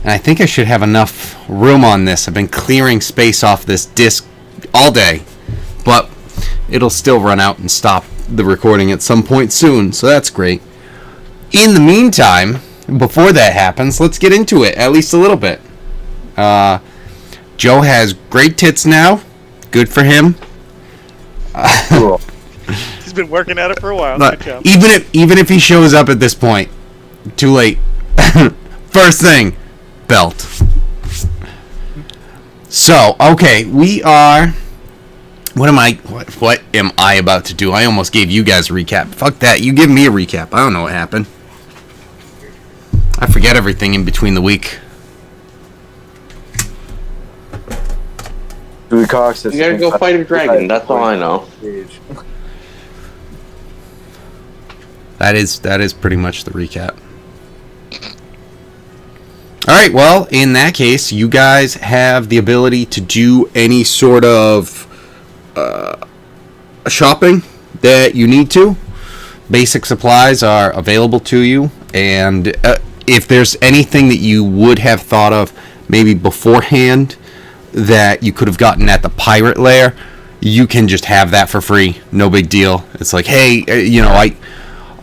And I think I should have enough room on this. I've been clearing space off this disc all day. But it'll still run out and stop the recording at some point soon. So that's great. In the meantime, before that happens, let's get into it. At least a little bit. Joe has great tits now. Good for him. Cool. He's been working at it for a while. Look, even if he shows up at this point, too late. First thing, belt. So, okay, we are. What am I about to do? I almost gave you guys a recap. Fuck that. You give me a recap. I don't know what happened. I forget everything in between the week. You gotta go fight a dragon, that's all I know. That is pretty much the recap. Alright, well, in that case, you guys have the ability to do any sort of shopping that you need to. Basic supplies are available to you, and if there's anything that you would have thought of maybe beforehand that you could have gotten at the pirate lair, you can just have that for free. No big deal. It's like, hey,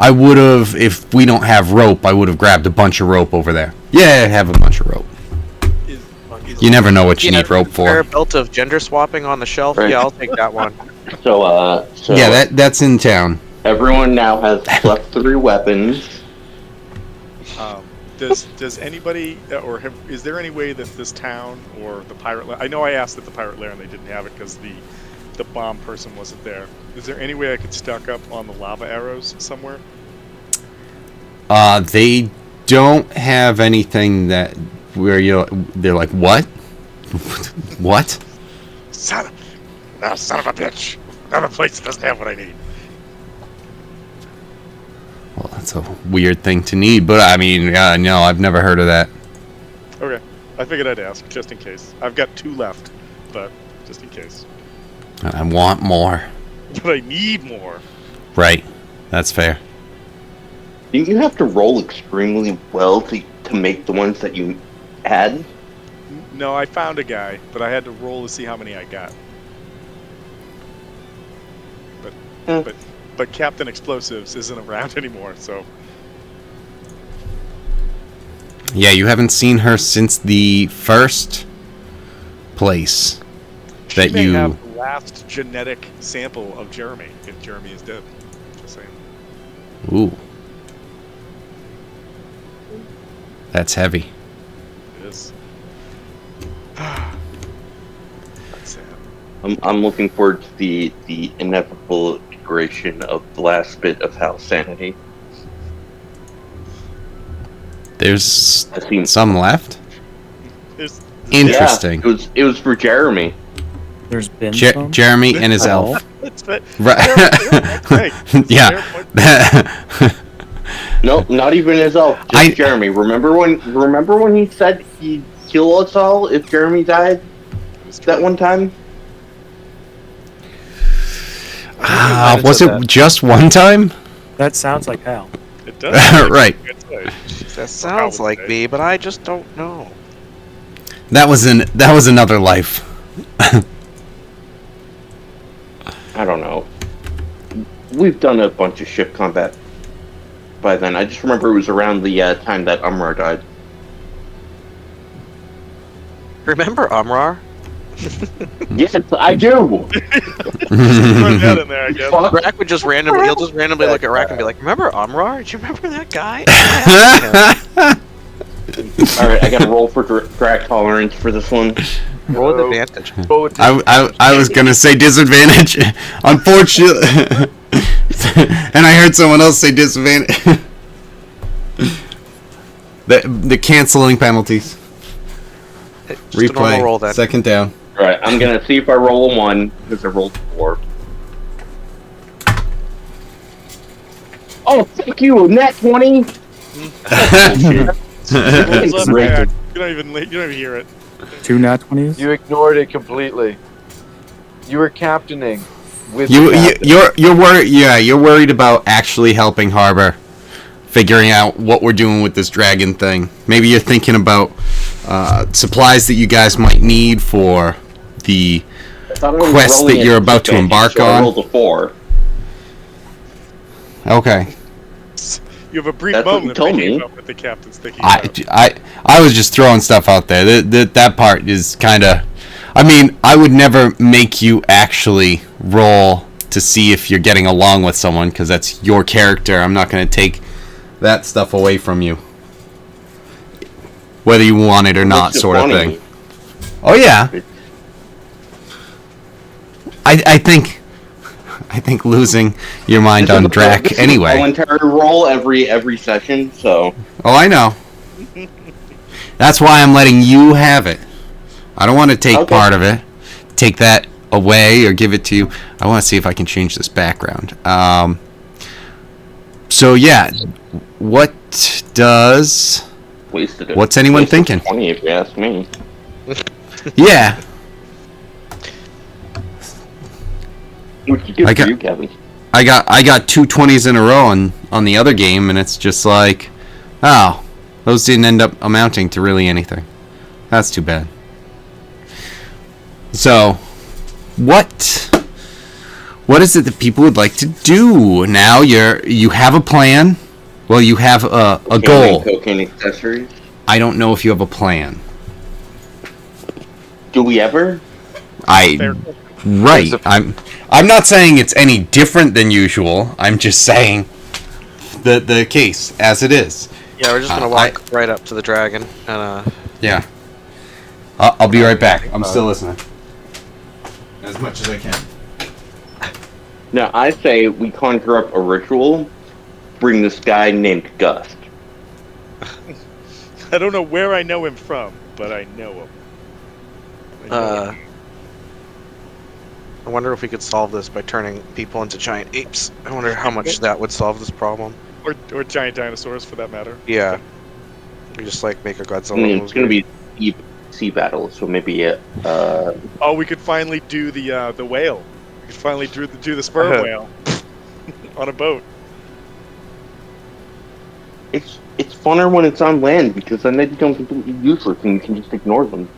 I would have, if we don't have rope, I would have grabbed a bunch of rope over there. Yeah, I have a bunch of rope. You never know what you need rope for. A belt of gender swapping on the shelf? Right. Yeah, I'll take that one. So yeah, that's in town. Everyone now has +3 weapons. Does anybody, or is there any way that this town or the pirate lair, I know I asked at the pirate lair and they didn't have it because the bomb person wasn't there. Is there any way I could stock up on the lava arrows somewhere? They don't have anything that where they're like, what? What? Son of a bitch! Another place that doesn't have what I need. Well, that's a weird thing to need, but I mean, no, I've never heard of that. Okay, I figured I'd ask just in case. I've got 2 left, but just in case. I want more. But I need more. Right, that's fair. Didn't you have to roll extremely well to make the ones that you had? No, I found a guy, but I had to roll to see how many I got. But Captain Explosives isn't around anymore, so. Yeah, you haven't seen her since the first place that She may you. have the last genetic sample of Jeremy if Jeremy is dead. Just saying. Ooh, that's heavy. It is. That's sad. I'm looking forward to the inevitable integration of the last bit of House Sanity. There's I've seen some left. There's Interesting. Yeah, it was for Jeremy. There's been Jeremy and his elf. It's fa- Right. Hey, Yeah. Nope, not even his elf. Just Jeremy. Remember when he said he'd kill us all if Jeremy died? That one time? Was it just one time? That sounds like Hal. It does. Right. That sounds like me, but I just don't know. That was another life. I don't know. We've done a bunch of ship combat by then. I just remember it was around the time that Umrar died. Remember Umrar? Yes, I do! Put that in there, I guess. Rack would just randomly look at Rack and be like, remember Umrar? Do you remember that guy? Alright, I gotta roll for drag tolerance for this one. Roll with advantage. I was gonna say disadvantage. Unfortunately, and I heard someone else say disadvantage. the canceling penalties. Just a normal roll then. Second down. Alright, I'm gonna see if I roll a 1, because I rolled 4. Oh, thank you! Nat 20! Rolls up, Rack. You don't even hear it. 2 nat 20s? You ignored it completely. You were captaining with you're worried. Yeah, you're worried about actually helping Harbor, figuring out what we're doing with this dragon thing. Maybe you're thinking about supplies that you guys might need for the quest that you're about to embark on. I rolled a 4. Okay. You have a brief That's what moment you told of thinking me. about what the captain's thinking about. I was just throwing stuff out there. That part is kind of... I mean, I would never make you actually roll to see if you're getting along with someone, because that's your character. I'm not going to take that stuff away from you. Whether you want it or not, sort of thing. Oh, yeah. I think losing your mind on Drac anyway. Voluntary roll every session, so. Oh, I know. That's why I'm letting you have it. I don't want to take part of it, take that away or give it to you. I want to see if I can change this background. So yeah, what's anyone thinking? 20 if you ask me. Yeah. Which is good for you, Kevin. I got 2 20s in a row on the other game, and it's just like, oh, those didn't end up amounting to really anything. That's too bad. So, what is it that people would like to do now? You have a plan. Well, you have a goal. Cocaine accessories. I don't know if you have a plan. Do we ever? Right. I'm not saying it's any different than usual. I'm just saying the case as it is. Yeah, we're just gonna walk right up to the dragon and Yeah. I'll be right back. I'm still listening. As much as I can. Now, I say we conjure up a ritual, bring this guy named Gus. I don't know where I know him from, but I know him. I wonder if we could solve this by turning people into giant apes. I wonder how much that would solve this problem. Or giant dinosaurs, for that matter. Yeah. We just like make a Godzilla. I mean, it's going to be sea battle, so maybe Oh, we could finally do the whale. We could finally do the sperm whale on a boat. It's funner when it's on land, because then they become completely useless and you can just ignore them.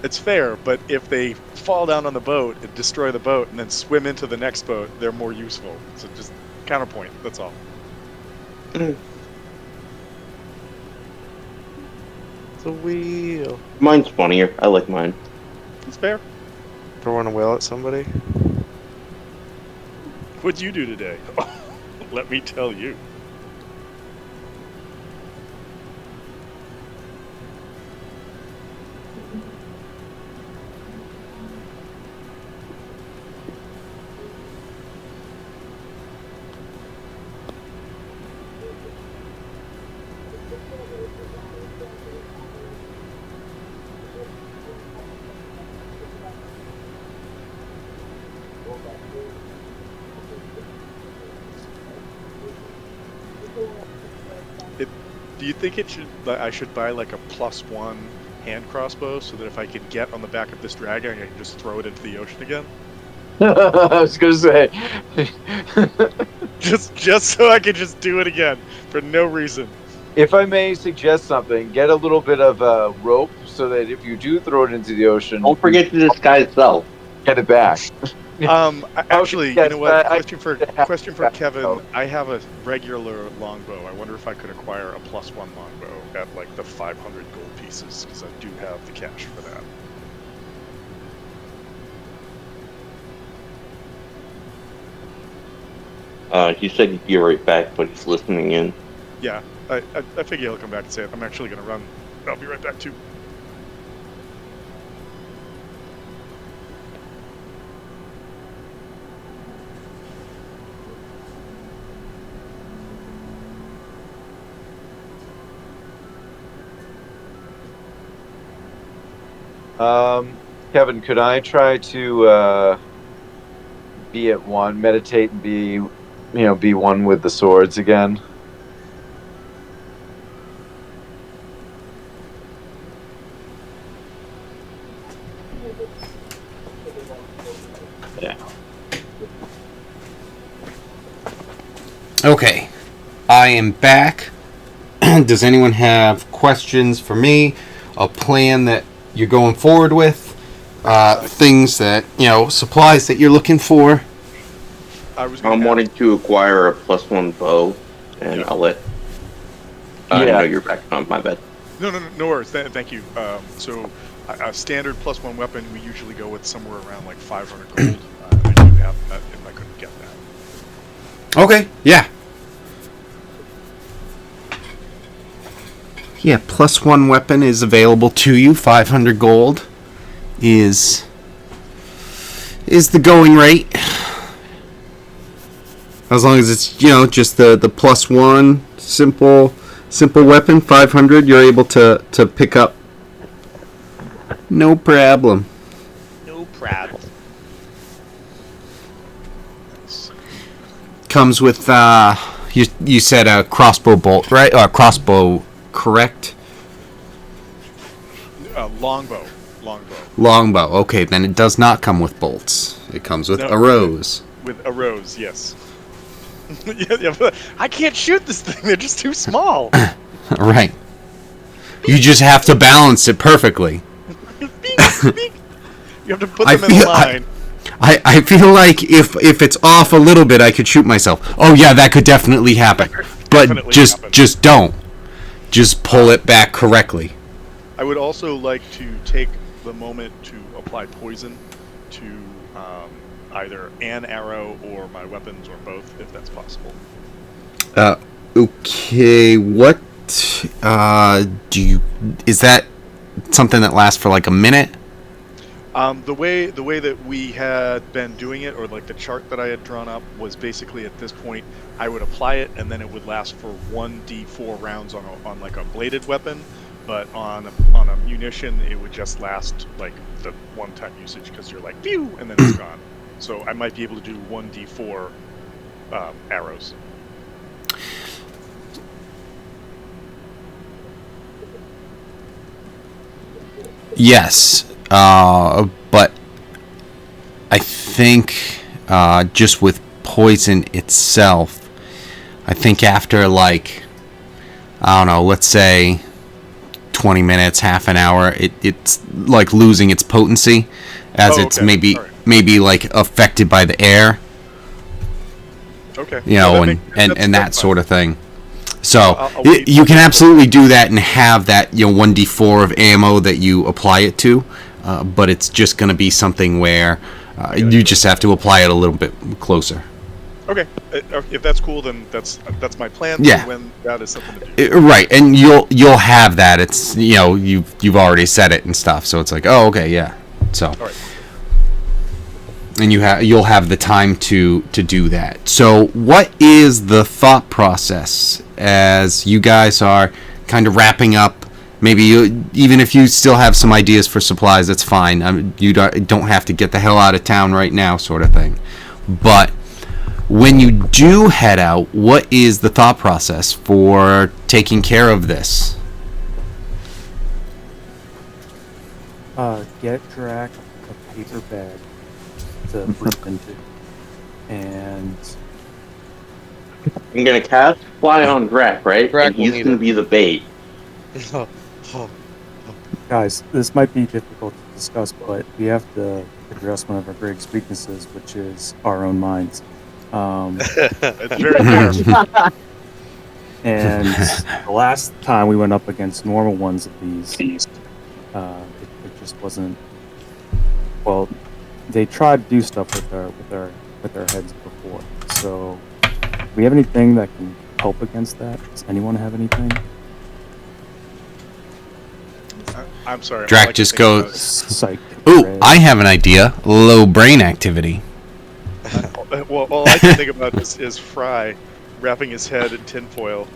It's fair, but if they fall down on the boat and destroy the boat and then swim into the next boat, they're more useful. So just counterpoint, that's all. The wheel. Mine's funnier. I like mine. It's fair. Throwing a whale at somebody? What'd you do today? Let me tell you. Do you think I should buy like a +1 hand crossbow so that if I can get on the back of this dragon, I can just throw it into the ocean again? I was gonna say. just so I can just do it again for no reason. If I may suggest something, get a little bit of a rope so that if you do throw it into the ocean, don't forget to disguise itself. Get it back. Actually, yes, you know what? question for Kevin. I have a regular longbow. I wonder if I could acquire a +1 longbow at like the 500 gold pieces, because I do have the cash for that. He said he'd be right back, but he's listening in. Yeah, I figure he'll come back and say it. I'm actually going to run. I'll be right back too. Kevin, could I try to be at one, meditate and be one with the swords again? Yeah. Okay, I am back. Does anyone have questions for me? a plan that you're going forward with, things that, supplies that you're looking for. I'm wanting to acquire a +1 bow, and I'll let. I know you're back on my bed. No worries. Thank you. So, a standard +1 weapon, we usually go with somewhere around like 500 gold. I do have that if I couldn't get that. Okay, yeah. Yeah, +1 weapon is available to you. 500 gold is the going rate. As long as it's, just the +1 simple weapon, 500, you're able to pick up. No problem. No problem. Comes with, you said a crossbow bolt, right? Crossbow, correct? Longbow. Longbow. Okay, then it does not come with bolts. It comes with arrows. With arrows, yes. Yeah, but I can't shoot this thing. They're just too small. Right. You just have to balance it perfectly. You have to put them in line. I feel like if it's off a little bit, I could shoot myself. Oh yeah, that could definitely happen. But just don't. Just pull it back correctly. I would also like to take the moment to apply poison to either an arrow or my weapons or both, if that's possible. Okay. What is that something that lasts for like a minute? The way that we had been doing it, or like the chart that I had drawn up, was basically at this point I would apply it and then it would last for 1d4 rounds on like a bladed weapon, but on a munition it would just last like the one-time usage because you're like pew and then it's gone. So I might be able to do 1d4 arrows. Yes, but I think just with poison itself, I think after like, I don't know, let's say 20 minutes, half an hour, it's like losing its potency as it's maybe like affected by the air. Okay. And that sort of thing. So you can absolutely do that and have that 1d4 of ammo that you apply it to, but it's just going to be something where you just have to apply it a little bit closer. Okay, if that's cool, then that's my plan. Yeah. When that is something to do. Right, and you'll have that. It's you've already said it and stuff, so it's like, oh, okay, yeah. So. All right. And you'll have the time to do that. So what is the thought process as you guys are kind of wrapping up? Maybe even if you still have some ideas for supplies, that's fine. You don't have to get the hell out of town right now, sort of thing. But when you do head out, what is the thought process for taking care of this? Get Drac a paper bag to breathe into, and I'm gonna cast Fly on Drac, right? Drac and he's gonna be the bait. Guys, this might be difficult to discuss, but we have to address one of our greatest weaknesses, which is our own minds. It's very fair. And the last time we went up against normal ones of these, it just wasn't. Well, they tried to do stuff with their heads before. So, do we have anything that can help against that? Does anyone have anything? I'm sorry. Drac just goes. Psych. Ooh, I have an idea. Low brain activity. Well, all I can think about is Fry wrapping his head in tinfoil.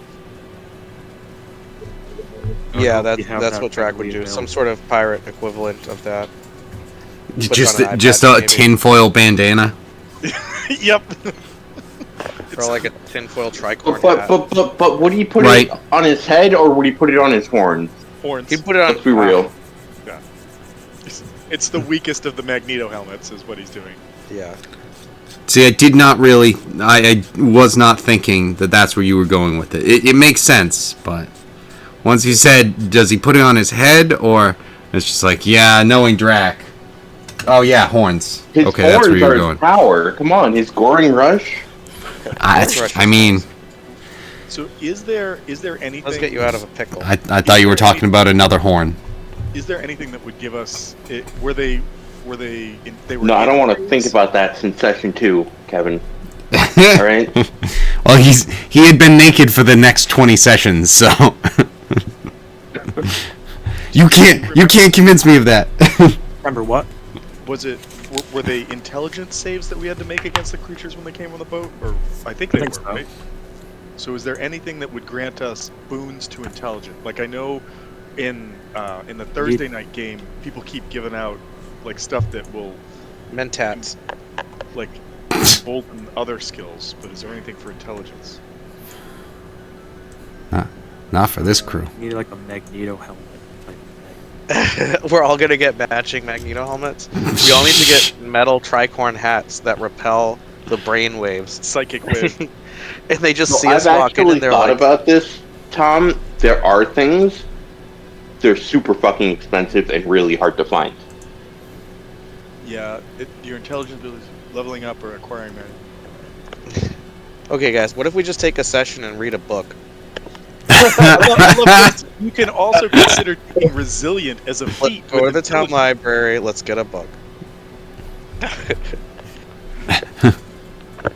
Yeah, that's what Drac would do. Some sort of pirate equivalent of that. Just a tinfoil bandana. Yep. Or like a tinfoil tricorn hat. But would he put it on his head or would he put it on his horns? Horns. He'd put it on. Let's be real. Yeah. It's the weakest of the Magneto helmets, is what he's doing. Yeah. See, I did not really. I was not thinking that that's where you were going with it. It makes sense, but once you said, does he put it on his head, or it's just like, yeah, knowing Drac. Oh yeah, horns. His Okay, that's where horns you're are going. his power. Come on, his goring rush. I mean, So is there anything? Let's get you out of a pickle. I thought you were talking about another horn. Is there anything that would give us? Were they? They were. No, I don't want to think injuries? about that since session 2, Kevin. All right. Well, he had been naked for the next 20 sessions, so you can't convince me of that. Remember what? Was it? Were they intelligence saves that we had to make against the creatures when they came on the boat? Or I think they were, so. right? So is there anything that would grant us boons to intelligence? Like I know in the Thursday night game, people keep giving out like stuff that will Mentats. like embolden other skills, but is there anything for intelligence? Not for this crew. You need like a Magneto helmet. Like, We're all gonna get matching Magneto helmets. We all need to get metal tricorn hats that repel the brain waves. Psychic wave. And they just So see us I've walking actually and they're thought like, about this, Tom. There are things. They're super fucking expensive and really hard to find. Yeah, your intelligence is leveling up or acquiring merit. okay guys, what if we just take a session and read a book? I love this. You can also consider being resilient as a feat. Go to with the town intelligence. library, let's get a book.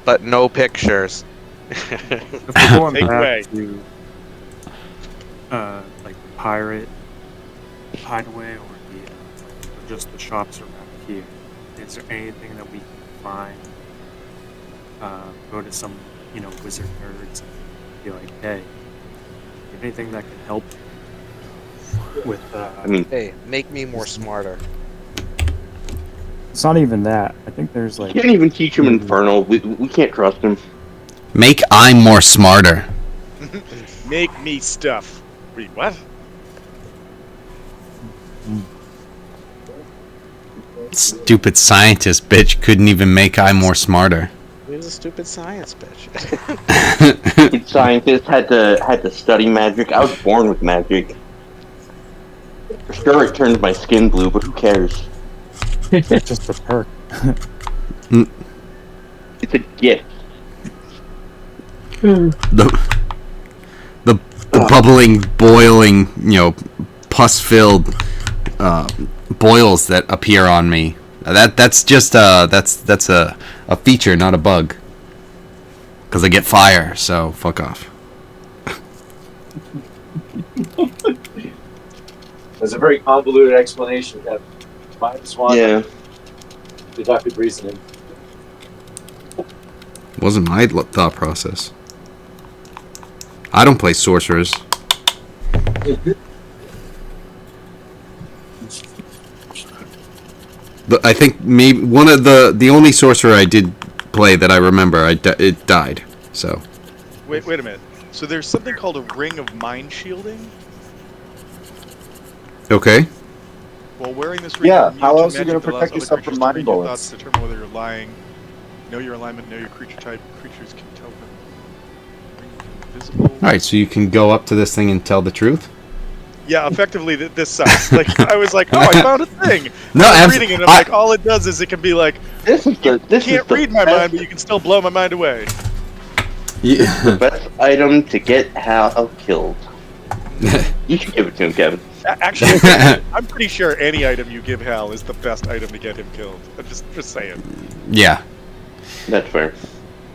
But no pictures. if we're going Take away. back to like the pirate hideaway or just the shops around here, is there anything that we can find? Go to some wizard nerds and be like, hey, anything that can help with I mean, Hey, make me more smarter. it's not even that. I think there's you like can't even teach him Infernal. We can't trust him. Make I'm more smarter. Make me stuff. Wait, what? Stupid scientist bitch couldn't even make I'm more smarter. He was a stupid science bitch. Stupid scientist had to study magic. I was born with magic. Sure, it turns my skin blue, but who cares? it's just a perk. It's a gift. The bubbling, boiling, pus-filled boils that appear on me. That's just that's a feature, not a bug. Because I get fire, so fuck off. That's a very convoluted explanation, Kevin. Minus one. Yeah. Deductive reasoning. Wasn't my thought process. I don't play sorcerers. I think maybe one of the only sorcerer I did play that I remember, it died. So. Wait a minute. So there's something called a ring of mind shielding. Okay. While wearing this ring, Yeah, you how use else are you magic gonna that protect allows yourself other from creatures to mind read your bullets? thoughts, determine whether you're lying, know your alignment, know your creature type. Creatures can tell them. Invisible. All right, so you can go up to this thing and tell the truth. Yeah, effectively, this sucks. Like I was like, oh, I found a thing. No, I was abs- reading it. And I'm I- like, all it does is it can be like, This is the this can't is the read my best, mind, but you can still blow my mind away. Yeah. best item to get Hal killed. You should give it to him, Kevin. Actually, I'm pretty sure any item you give Hal is the best item to get him killed. I'm just saying. Yeah. That's fair.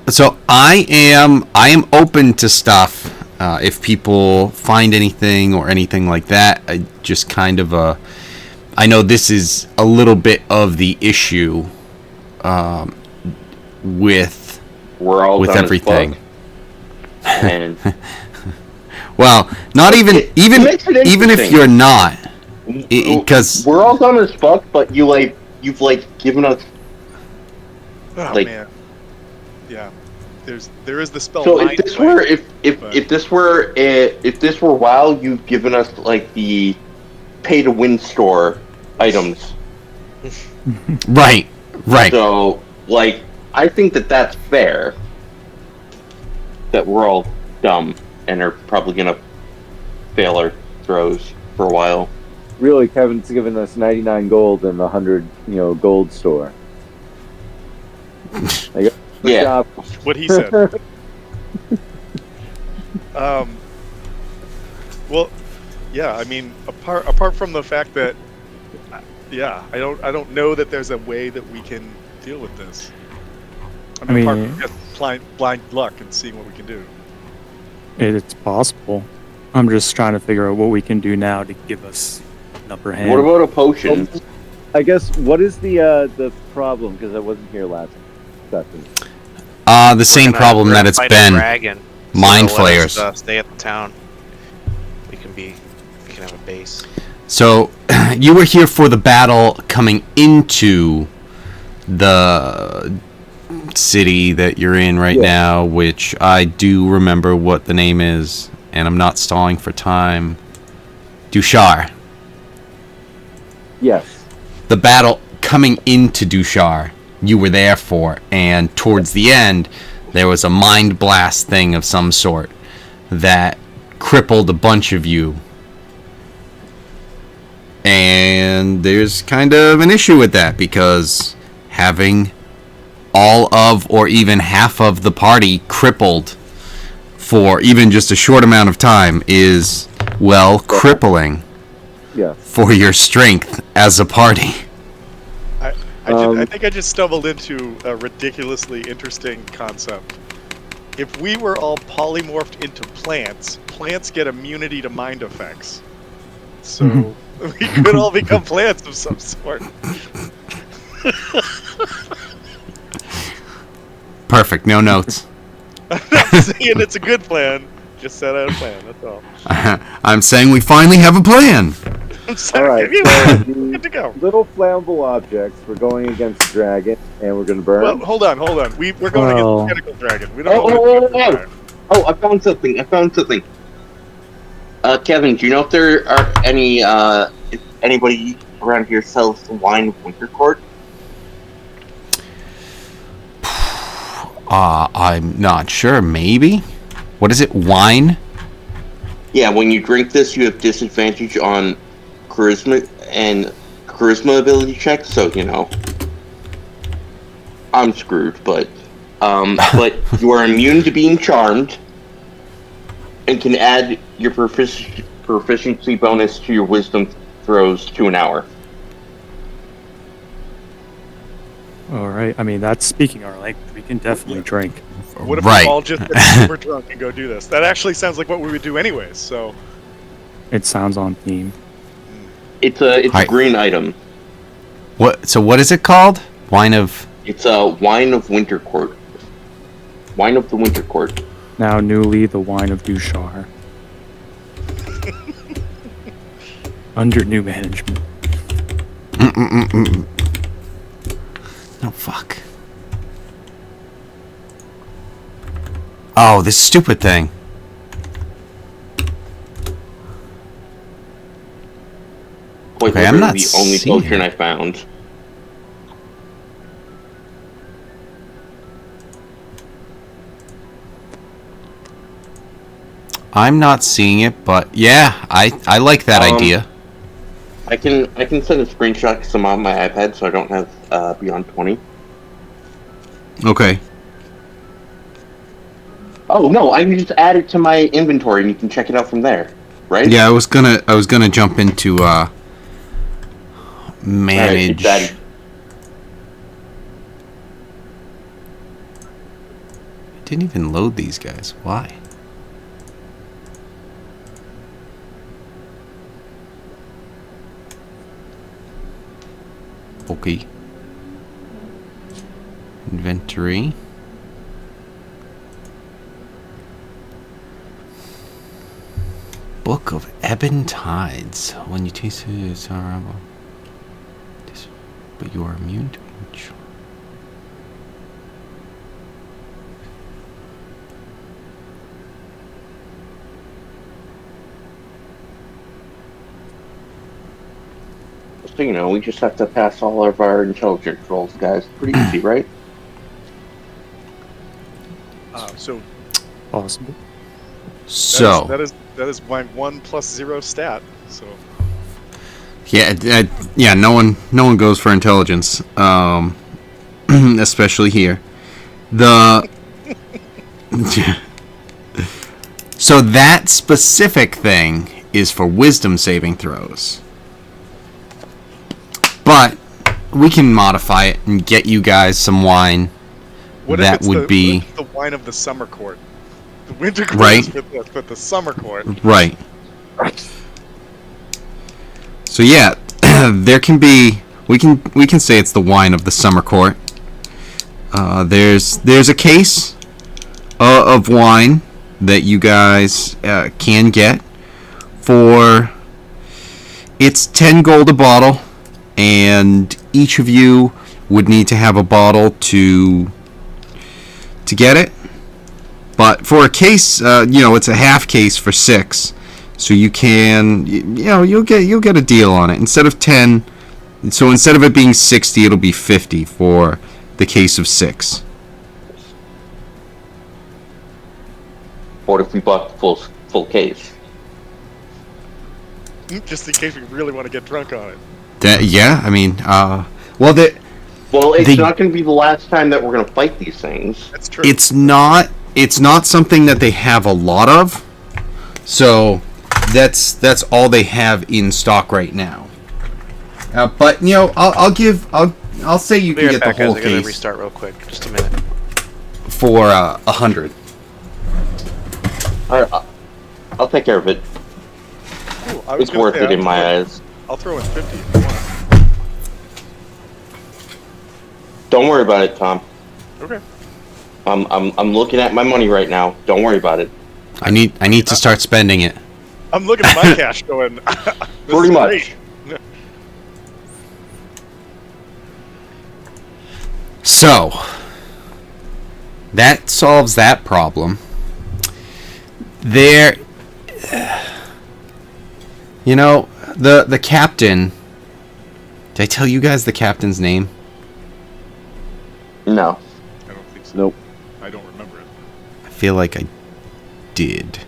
So I am open to stuff. If people find anything or anything like that, I just kind of I know this is a little bit of the issue with We're all dumb as everything. fuck. And Well, not even It even makes it even if interesting. you're not, because we're all dumb as fuck, but you've given us. Oh Like- man. Yeah. There is the spell. So Mind if this Flame, were but- if this were WoW, you've given us like the pay to win store items. right. So like I think that's fair. That we're all dumb and are probably gonna fail our throws for a while. Really, Kevin's given us 99 gold in the 100, gold store. Yeah. What he said. Well, yeah. I mean, apart from the fact that, yeah, I don't know that there's a way that we can deal with this. I mean, apart from just blind luck and seeing what we can do. It's possible. I'm just trying to figure out what we can do now to give us an upper hand. What about a potion? I guess, what is the problem? Because I wasn't here last session. The same problem that it's been. Dragon, Mind so let us, flayers. stay at the town. We can have a base. So, you were here for the battle coming into the city that you're in right now, which I do remember what the name is, and I'm not stalling for time. Dushar. Yes. The battle coming into Dushar, you were there for, and towards the end, there was a mind blast thing of some sort that crippled a bunch of you. And there's kind of an issue with that, because having all of or even half of the party crippled for even just a short amount of time is, well, crippling for your strength as a party. I think I just stumbled into a ridiculously interesting concept. If we were all polymorphed into plants, plants get immunity to mind effects. So we could all become plants of some sort. Perfect, no notes. I'm not saying it's a good plan, just set out a plan, that's all. I'm saying we finally have a plan. I'm sorry, All right, so good to go. Little flammable objects, we're going against dragon, and we're going to burn. Well, hold on. We're going against the tentacle dragon. We don't Oh, I found something. Kevin, do you know if there are if anybody around here sells the wine of Winter Court? I'm not sure. Maybe? What is it? Wine? Yeah, when you drink this, you have disadvantage on charisma ability checks, so, I'm screwed, but you are immune to being charmed and can add your proficiency bonus to your wisdom throws to an hour. All right. I mean, that's speaking our language. We can definitely drink. What if we all just get super drunk and go do this? That actually sounds like what we would do anyways, so... It sounds on theme. It's a green item. So what is it called? Wine of... It's a wine of Winter Court. Wine of the Winter Court. Now newly the wine of Dushar. Under new management. No, fuck. Oh, this stupid thing. Okay, I'm not the only potion I found. I'm not seeing it, but yeah, I like that idea. I can send a screenshot because I'm on my iPad, so I don't have Beyond 20. Okay. Oh no, I can just add it to my inventory and you can check it out from there, right? Yeah, I was gonna jump into manage. Right, I didn't even load these guys. Why? Okay. Inventory. Book of Ebon Tides. When you taste it, it's horrible. But you are immune to each. So, we just have to pass all of our intelligence rolls, guys. Pretty easy, right? So, Possible. So that is my 1 + 0 stat. So yeah, no one goes for intelligence, especially here. The so that specific thing is for wisdom saving throws, but we can modify it and get you guys some wine. what That if it's would be what if it's the wine of the summer court? The winter court Right. is for this, but the summer court. right. So yeah, there can be we can say it's the wine of the summer court. There's a case of wine that you guys can get for it's 10 gold a bottle, and each of you would need to have a bottle to get it. But for a case, it's a half case for 6. So you can, you'll get a deal on it. Instead of 10, so instead of it being 60, it'll be 50 for the case of 6. What if we bought the full case? Just in case we really want to get drunk on it. Well, It's not going to be the last time that we're going to fight these things. That's true. it's not something that they have a lot of. So that's all they have in stock right now. But I'll say you Be can right get the back, guys. whole I gotta case restart real quick. Just a minute. for 100. All right, I'll take care of it. Ooh, I was It's gonna worth say, it in my eyes. I'll throw in 50 if you want. Don't worry about it, Tom. Okay. I'm looking at my money right now. Don't worry about it. I need to start spending it. I'm looking at my cash going. This Pretty is much. great. So that solves that problem. There, the captain. Did I tell you guys the captain's name? No. I don't think so. Nope. I don't remember it. I feel like I did,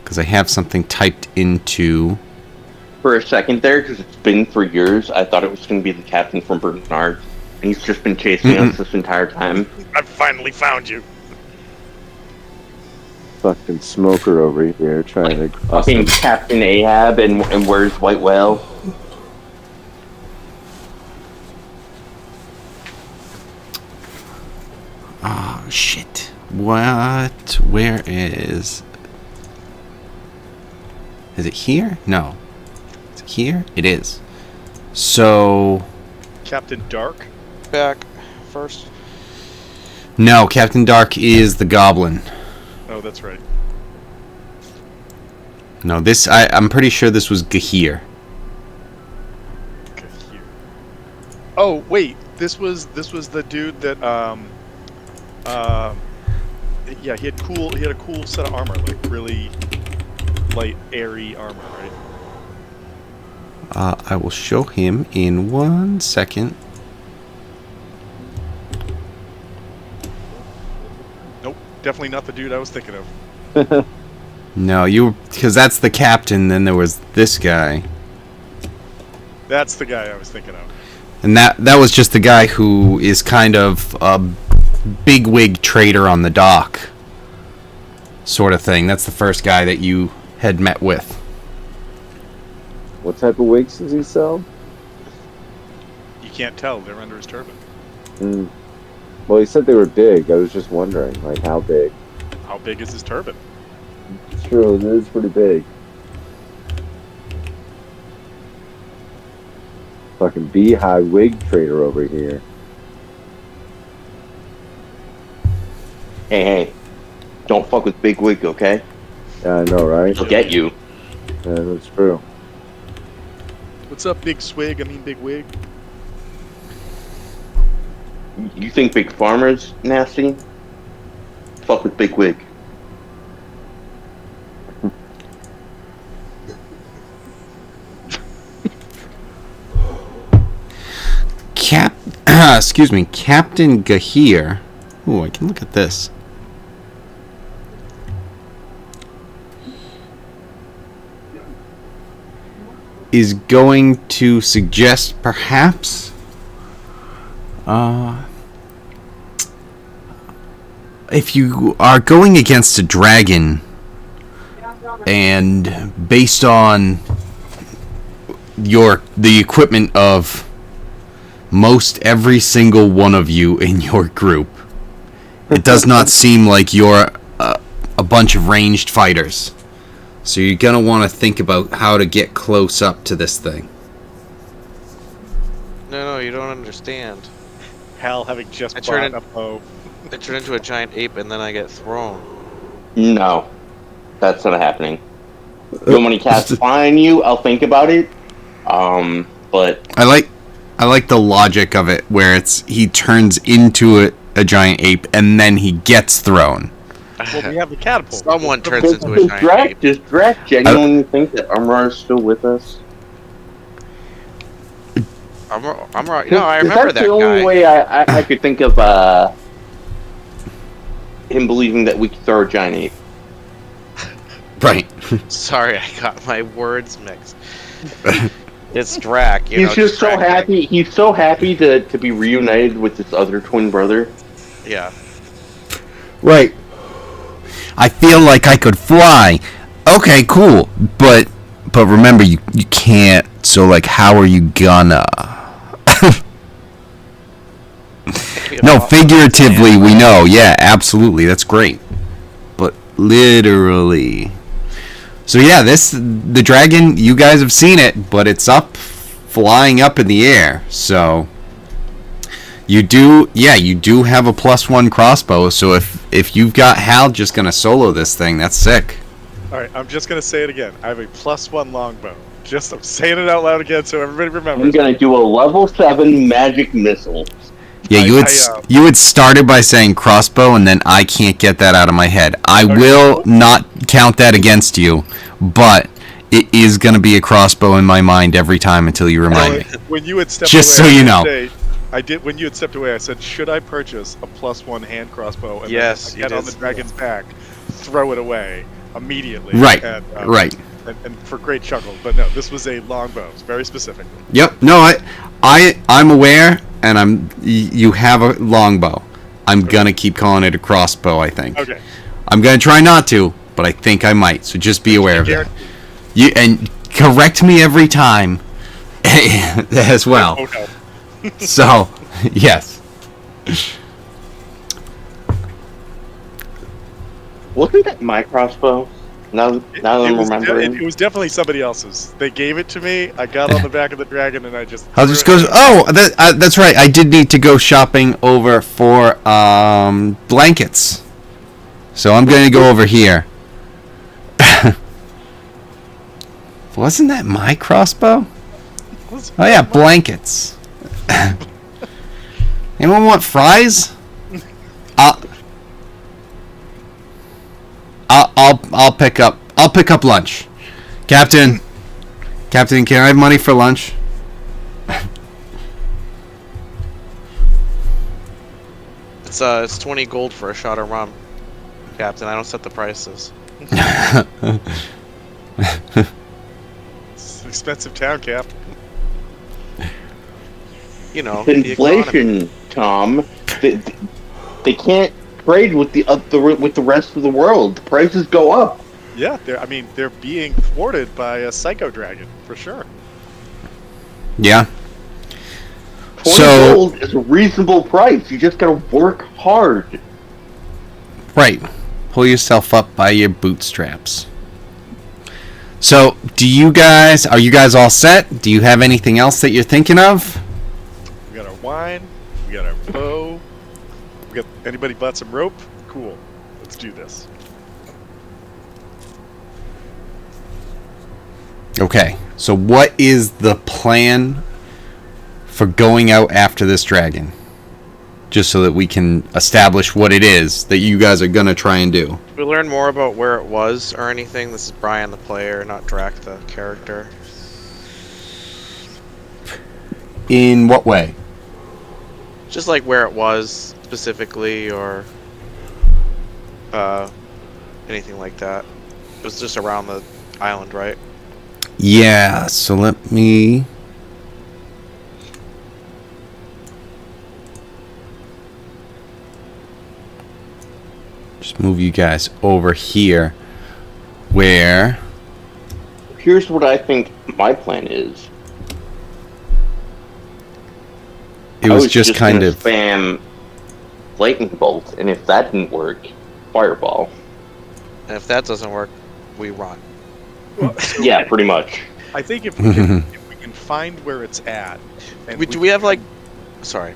because I have something typed into. For a second there, because it's been for years, I thought it was going to be the captain from Bernard, and he's just been chasing us this entire time. I finally found you. Fucking smoker over here trying to. Fucking Captain Ahab and where's White Whale? Oh shit! What? Where is? Is it here? No. Is it here? It is. So Captain Dark. Back first. no, Captain Dark is the goblin. Oh, that's right. No, I'm pretty sure this was Gahir. Okay, here. Oh wait, this was the dude that yeah, he had a cool set of armor, like really light, airy armor, right? I will show him in 1 second. Nope, definitely not the dude I was thinking of. No, because that's the captain. Then there was this guy, That's the guy I was thinking of. and that was just the guy who is kind of a bigwig trader on the dock, sort of thing. That's the first guy that you had met with. What type of wigs does he sell? You can't tell; they're under his turban. Mm. Well, he said they were big. I was just wondering, like, how big? How big is his turban? It's true, it is pretty big. Fucking beehive wig trader over here. Hey, don't fuck with Big Wig, okay? Yeah, I know, right? He'll get you. Yeah, that's true. What's up, Big Swig? I mean, Big Wig. You think Big Farmer's nasty? Fuck with Big Wig. Excuse me, Captain Gahir. Ooh, I can look at this. is going to suggest perhaps if you are going against a dragon and based on the equipment of most every single one of you in your group, it does not seem like you're a bunch of ranged fighters. So you're going to want to think about how to get close up to this thing. No, you don't understand. Hal having just I bought turn a bow. I turn into a giant ape and then I get thrown. No, that's not happening. You want me to cast fire on you? I'll think about it. But I like the logic of it where he turns into a giant ape and then he gets thrown. Well, we have the catapult. Someone turns into a giant ape. Does Drac genuinely think that Umrar is still with us? I'm right. No, I remember That's that the only guy. way I could think of him believing that we could throw a giant ape. Right. Sorry, I got my words mixed. It's Drac. He's just so happy. He's so happy to be reunited with his other twin brother. Yeah. Right. I feel like I could fly. Okay, cool. But remember, you can't. So, like, how are you gonna? No, figuratively, we know. Yeah, absolutely. That's great. But literally. So, yeah, the dragon, you guys have seen it, but it's flying up in the air. So, you do have a +1 crossbow. So, if you've got Hal just going to solo this thing, that's sick. All right, I'm just gonna say it again. I have a +1 longbow. I'm saying it out loud again so everybody remembers. I'm gonna do a level 7 magic missile. Yeah, you had started by saying crossbow, and then I can't get that out of my head. I will not count that against you, but it is going to be a crossbow in my mind every time until you remind me. When you had stepped Just away, so you know. I did. When you had stepped away, I said, "Should I purchase a +1 hand crossbow?" And Yes, then you get on the did. dragon's back, throw it away immediately. Right, And, right. And for great chuckle, but no, this was a longbow, very specifically. Yep. No, I'm aware, and you have a longbow. I'm gonna keep calling it a crossbow. I think. Okay. I'm gonna try not to, but I think I might. So just be aware of that. And correct me every time, as well. Oh no. So, yes. Wasn't that my crossbow? Now that I'm remembering. It was definitely somebody else's. They gave it to me. I got on the back of the dragon and I just. I'll just go. Oh, that's right. I did need to go shopping over for blankets, so I'm going to go over here. Wasn't that my crossbow? Oh yeah, blankets. Anyone want fries? I'll pick up lunch. Captain, can I have money for lunch? It's 20 gold for a shot of rum, Captain. I don't set the prices. It's an expensive town, Cap. You know, It's the economy. inflation, Tom. They can't trade with the rest of the world. The prices go up. Yeah, they're being thwarted by a psycho dragon for sure. Yeah. 20 gold is a reasonable price. You just gotta work hard. Right. Pull yourself up by your bootstraps. So, are you guys all set? Do you have anything else that you're thinking of? We got our wine. We got our bow. We got anybody bought some rope? Cool. Let's do this. Okay. So, what is the plan for going out after this dragon? Just so that we can establish what it is that you guys are going to try and do. Did we learn more about where it was or anything? This is Brian the player, not Drac the character. In what way? Just like where it was specifically or anything like that. It was just around the island, right? Yeah, so let me... just move you guys over here, where... Here's what I think my plan is. it I was just kind gonna of... spam lightning bolt, and if that didn't work, fireball. And if that doesn't work, we run. Well, so Yeah, pretty much. I think if we can find where it's at. And Do we have like? Sorry.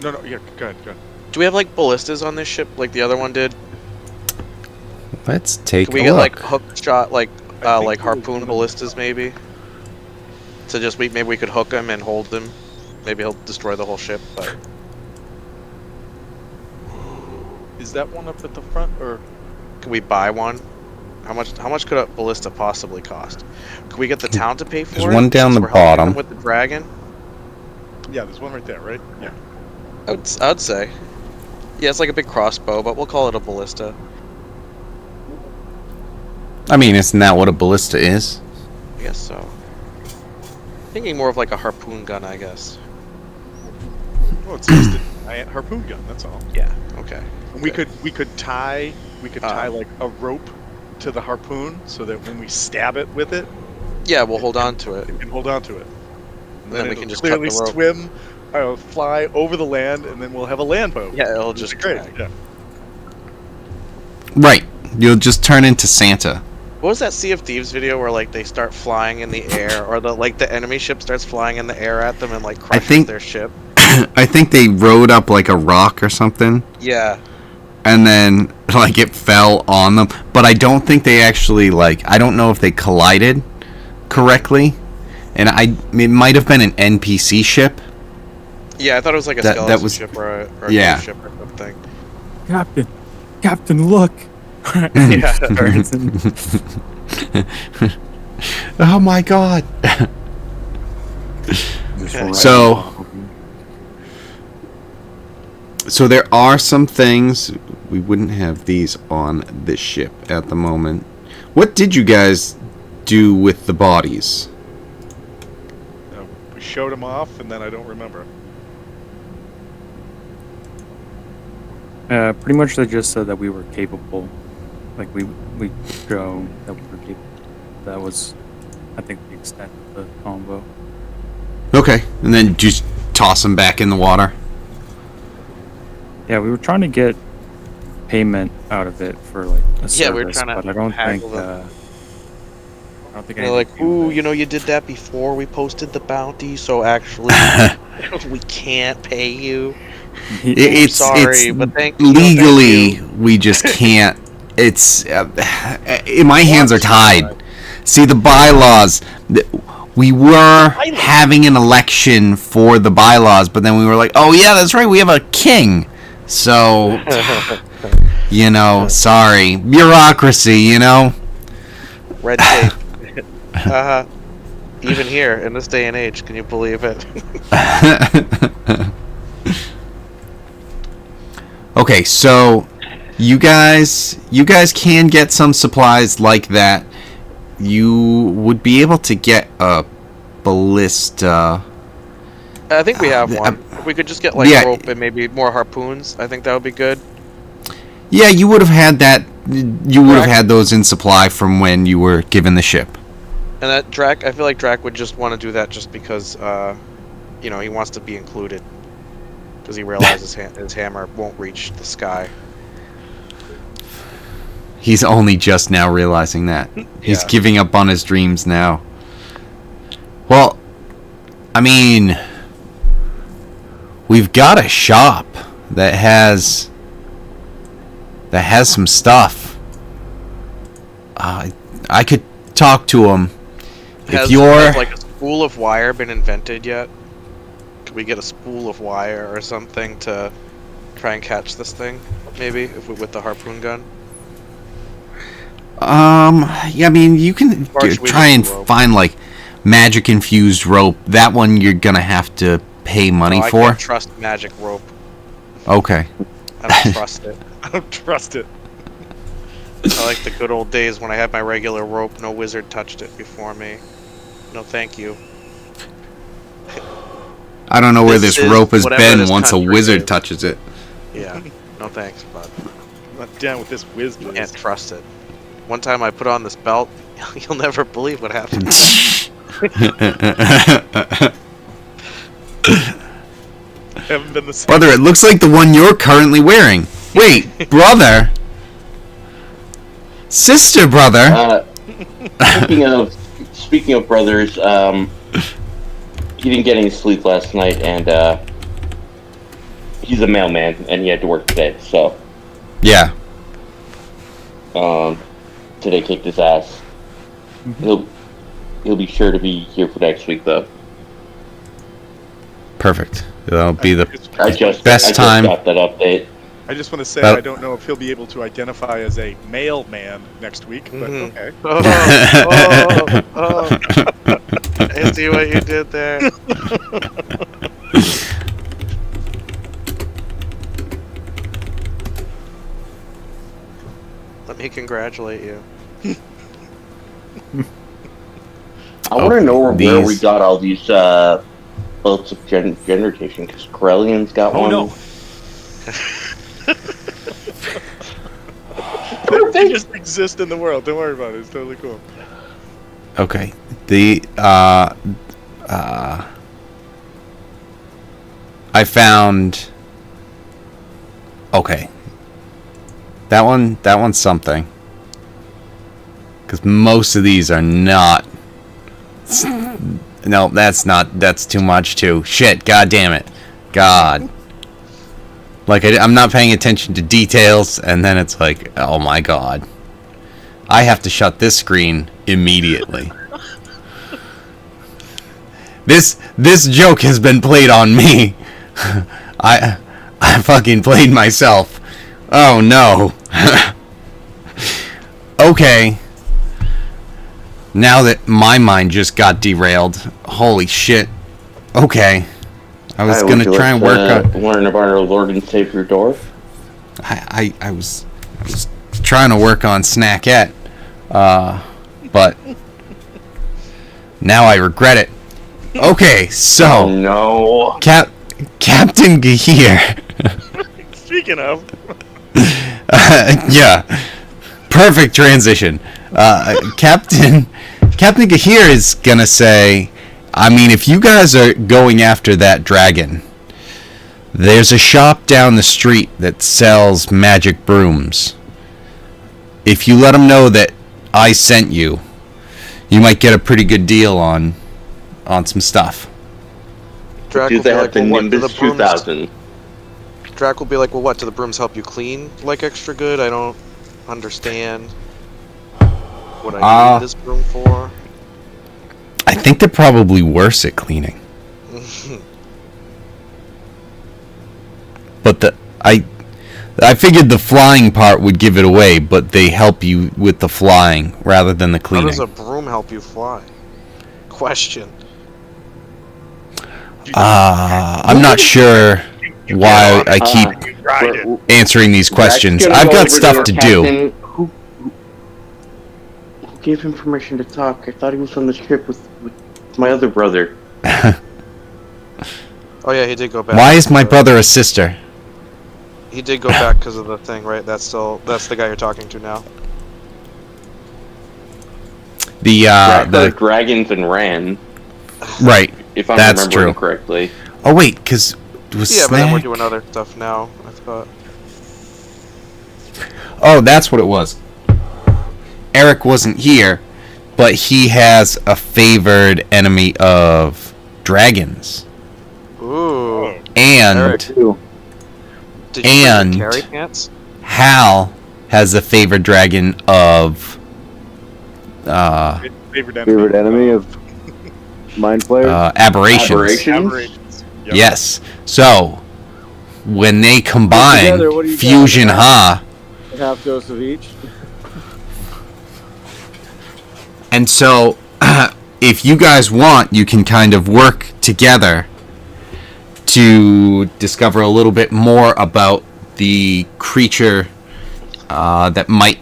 No, yeah, go ahead. Do we have like ballistas on this ship, like the other one did? Let's take Can we a get look. like hook shot, like I think harpoon we- ballistas maybe? To just maybe we could hook him and hold him. Maybe he'll destroy the whole ship. But Is that one up at the front, or can we buy one? How much could a ballista possibly cost? Could we get the town to pay for There's it? one down since the we're helping bottom. them with the dragon. yeah, there's one right there, right? Yeah. I'd say. Yeah, it's like a big crossbow, but we'll call it a ballista. I mean, isn't that what a ballista is? I guess so. Thinking more of like a harpoon gun, I guess. Well, it's just a harpoon gun. That's all. Yeah. Okay. And we could tie like a rope to the harpoon so that when we stab it with it, Yeah, we'll hold on to it. we can hold on to it. And Then we it'll can just cut clearly the rope. swim, fly over the land, and then we'll have a land boat. Yeah, it'll It'll just be great. drag. Yeah. Right. You'll just turn into Santa. What was that Sea of Thieves video where like they start flying in the air, or the enemy ship starts flying in the air at them and like crushes think- their ship? I think they rode up like a rock or something, Yeah. and then like it fell on them. But I don't think they actually I don't know if they collided correctly, and it might have been an NPC ship. Yeah, I thought it was like a That skeleton was- ship or a yeah. cruise ship or something. Captain, look. Yeah. Oh my god. Okay. So there are some things we wouldn't have these on this ship at the moment. What did you guys do with the bodies? We showed them off, and then I don't remember. Pretty much they just said that we were capable. Like we show that we were capable. That was, I think, the extent of the combo. Okay, and then just toss them back in the water. Yeah, we were trying to get payment out of it for like a service, Yeah, we were trying to but I don't think. haggle them. I don't think. They're like, anything came of ooh, it. you know, you did that before we posted the bounty, so actually we can't pay you. It's Sorry, but thank you. legally Thank we just can't. It's my hands are tied. See, the bylaws. We were having an election for the bylaws, but then we were like, oh yeah, that's right, we have a king. So, sorry, bureaucracy. Red tape. Even here in this day and age, can you believe it? Okay, so you guys can get some supplies like that. You would be able to get a ballista. I think we have one. If we could just get like yeah. rope and maybe more harpoons, I think that would be good. Yeah, you would have had that. You would have had those in supply from when you were given the ship. And that Drac, I feel like Drac would just want to do that just because, he wants to be included. Because he realizes his hammer won't reach the sky. He's only just now realizing that. He's Yeah. giving up on his dreams now. Well, I mean, we've got a shop that has some stuff. I could talk to him. Has like a spool of wire been invented yet? Could we get a spool of wire or something to try and catch this thing? Maybe with the harpoon gun. Yeah, I mean, you can try and rope. find like magic infused rope. That one you're gonna have to pay money I for. can't trust magic rope. Okay. I don't trust it. I don't trust it. I like the good old days when I had my regular rope. No wizard touched it before me. No, thank you. I don't know where This this is rope has whatever been this once a country wizard is. touches it. Yeah. No thanks, bud. I'm not down with this whiz Can't biz. trust it. One time I put on this belt, you'll never believe what happened. Haven't been the same. Brother, it looks like the one you're currently wearing. Wait, brother. Sister, brother. Speaking of brothers, he didn't get any sleep last night, and he's a mailman, and he had to work today. So Yeah. today kicked his ass. He'll be sure to be here for next week, though. Perfect. That'll be the I just time. got that update. I just want to say Well- I don't know if he'll be able to identify as a mailman next week, but Mhm. okay. Oh. I see what you did there. Let me congratulate you. I want to know where these- we got all these bolts of generation, because Corellian's got Oh one. no! They just exist in the world. Don't worry about it. It's totally cool. Okay. The I found. Okay. That one's something. Because most of these are not. No, that's not. That's too much too. Shit. God damn it. God. Like I'm not paying attention to details, and then it's like, oh my god. I have to shut this screen immediately. This joke has been played on me. I fucking played myself. Oh no. Okay. Now that my mind just got derailed, holy shit. Okay. I was gonna try and work on. learn about our Lord and Savior Dorf. I was trying to work on Snackette, but now I regret it. Okay, Oh so no! Captain Gahir. Speaking of, Yeah, perfect transition. Captain Gahir is gonna say, I mean, if you guys are going after that dragon, there's a shop down the street that sells magic brooms. If you let them know that I sent you, you might get a pretty good deal on some stuff. Drac Do will they be have like, the well, what, do the Nimbus brooms... 2000? Drac will be like, well, what, do the brooms help you clean, like, extra good? I don't understand what I need this broom for. I think they're probably worse at cleaning. But I figured the flying part would give it away, but they help you with the flying rather than the How cleaning. does a broom help you fly? Question. I'm not sure why I keep ride it. answering these questions. Drax gonna I've go got over to stuff the to do. captain. Who gave him permission to talk? I thought he was on the ship with my other brother. Oh yeah, he did go back. Why is my brother a sister? He did go back because of the thing, right? That's the guy you're talking to now. The dragons and ran, right. if I'm That's remembering true. correctly. Oh wait, because was Yeah, but then we're Snack? doing other stuff now, I thought. Oh, that's what it was. Eric wasn't here, but he has a favored enemy of dragons. Ooh. And Eric, too. Did you And- bring your carry pants? Hal has a favored dragon of Favorite enemy. Favorite enemy of Mind Flayer? aberrations. Aberrations. Yep. Yes. So when they combine together, what do you got? Fusion Ha, Half dose of each. and so if you guys want, you can kind of work together to discover a little bit more about the creature that might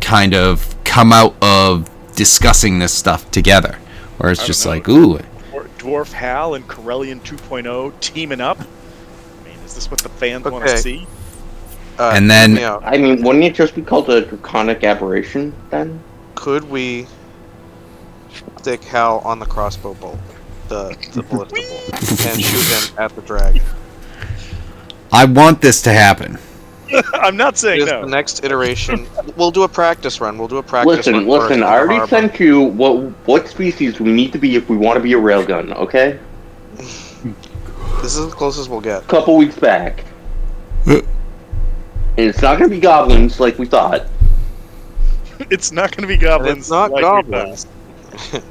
kind of come out of discussing this stuff together. where it's I just don't like, know. ooh, Dwarf Hal and Corellian 2.0 teaming up. I mean, is this what the fans want to Okay. see? And then- hear me out. I mean, wouldn't it just be called a draconic aberration then? Could we stick Hal on the crossbow bolt, the ballista bolt, and shoot him at the drag? I want this to happen. I'm not saying Here's no. the next iteration. We'll do a practice run. We'll do a practice run. Listen, first in I the already harbor. sent you what species we need to be if we want to be a railgun, okay? This is as close as we'll get. A couple weeks back. And it's not gonna be goblins like we thought. It's not going to be goblins. It's not like we goblins. thought.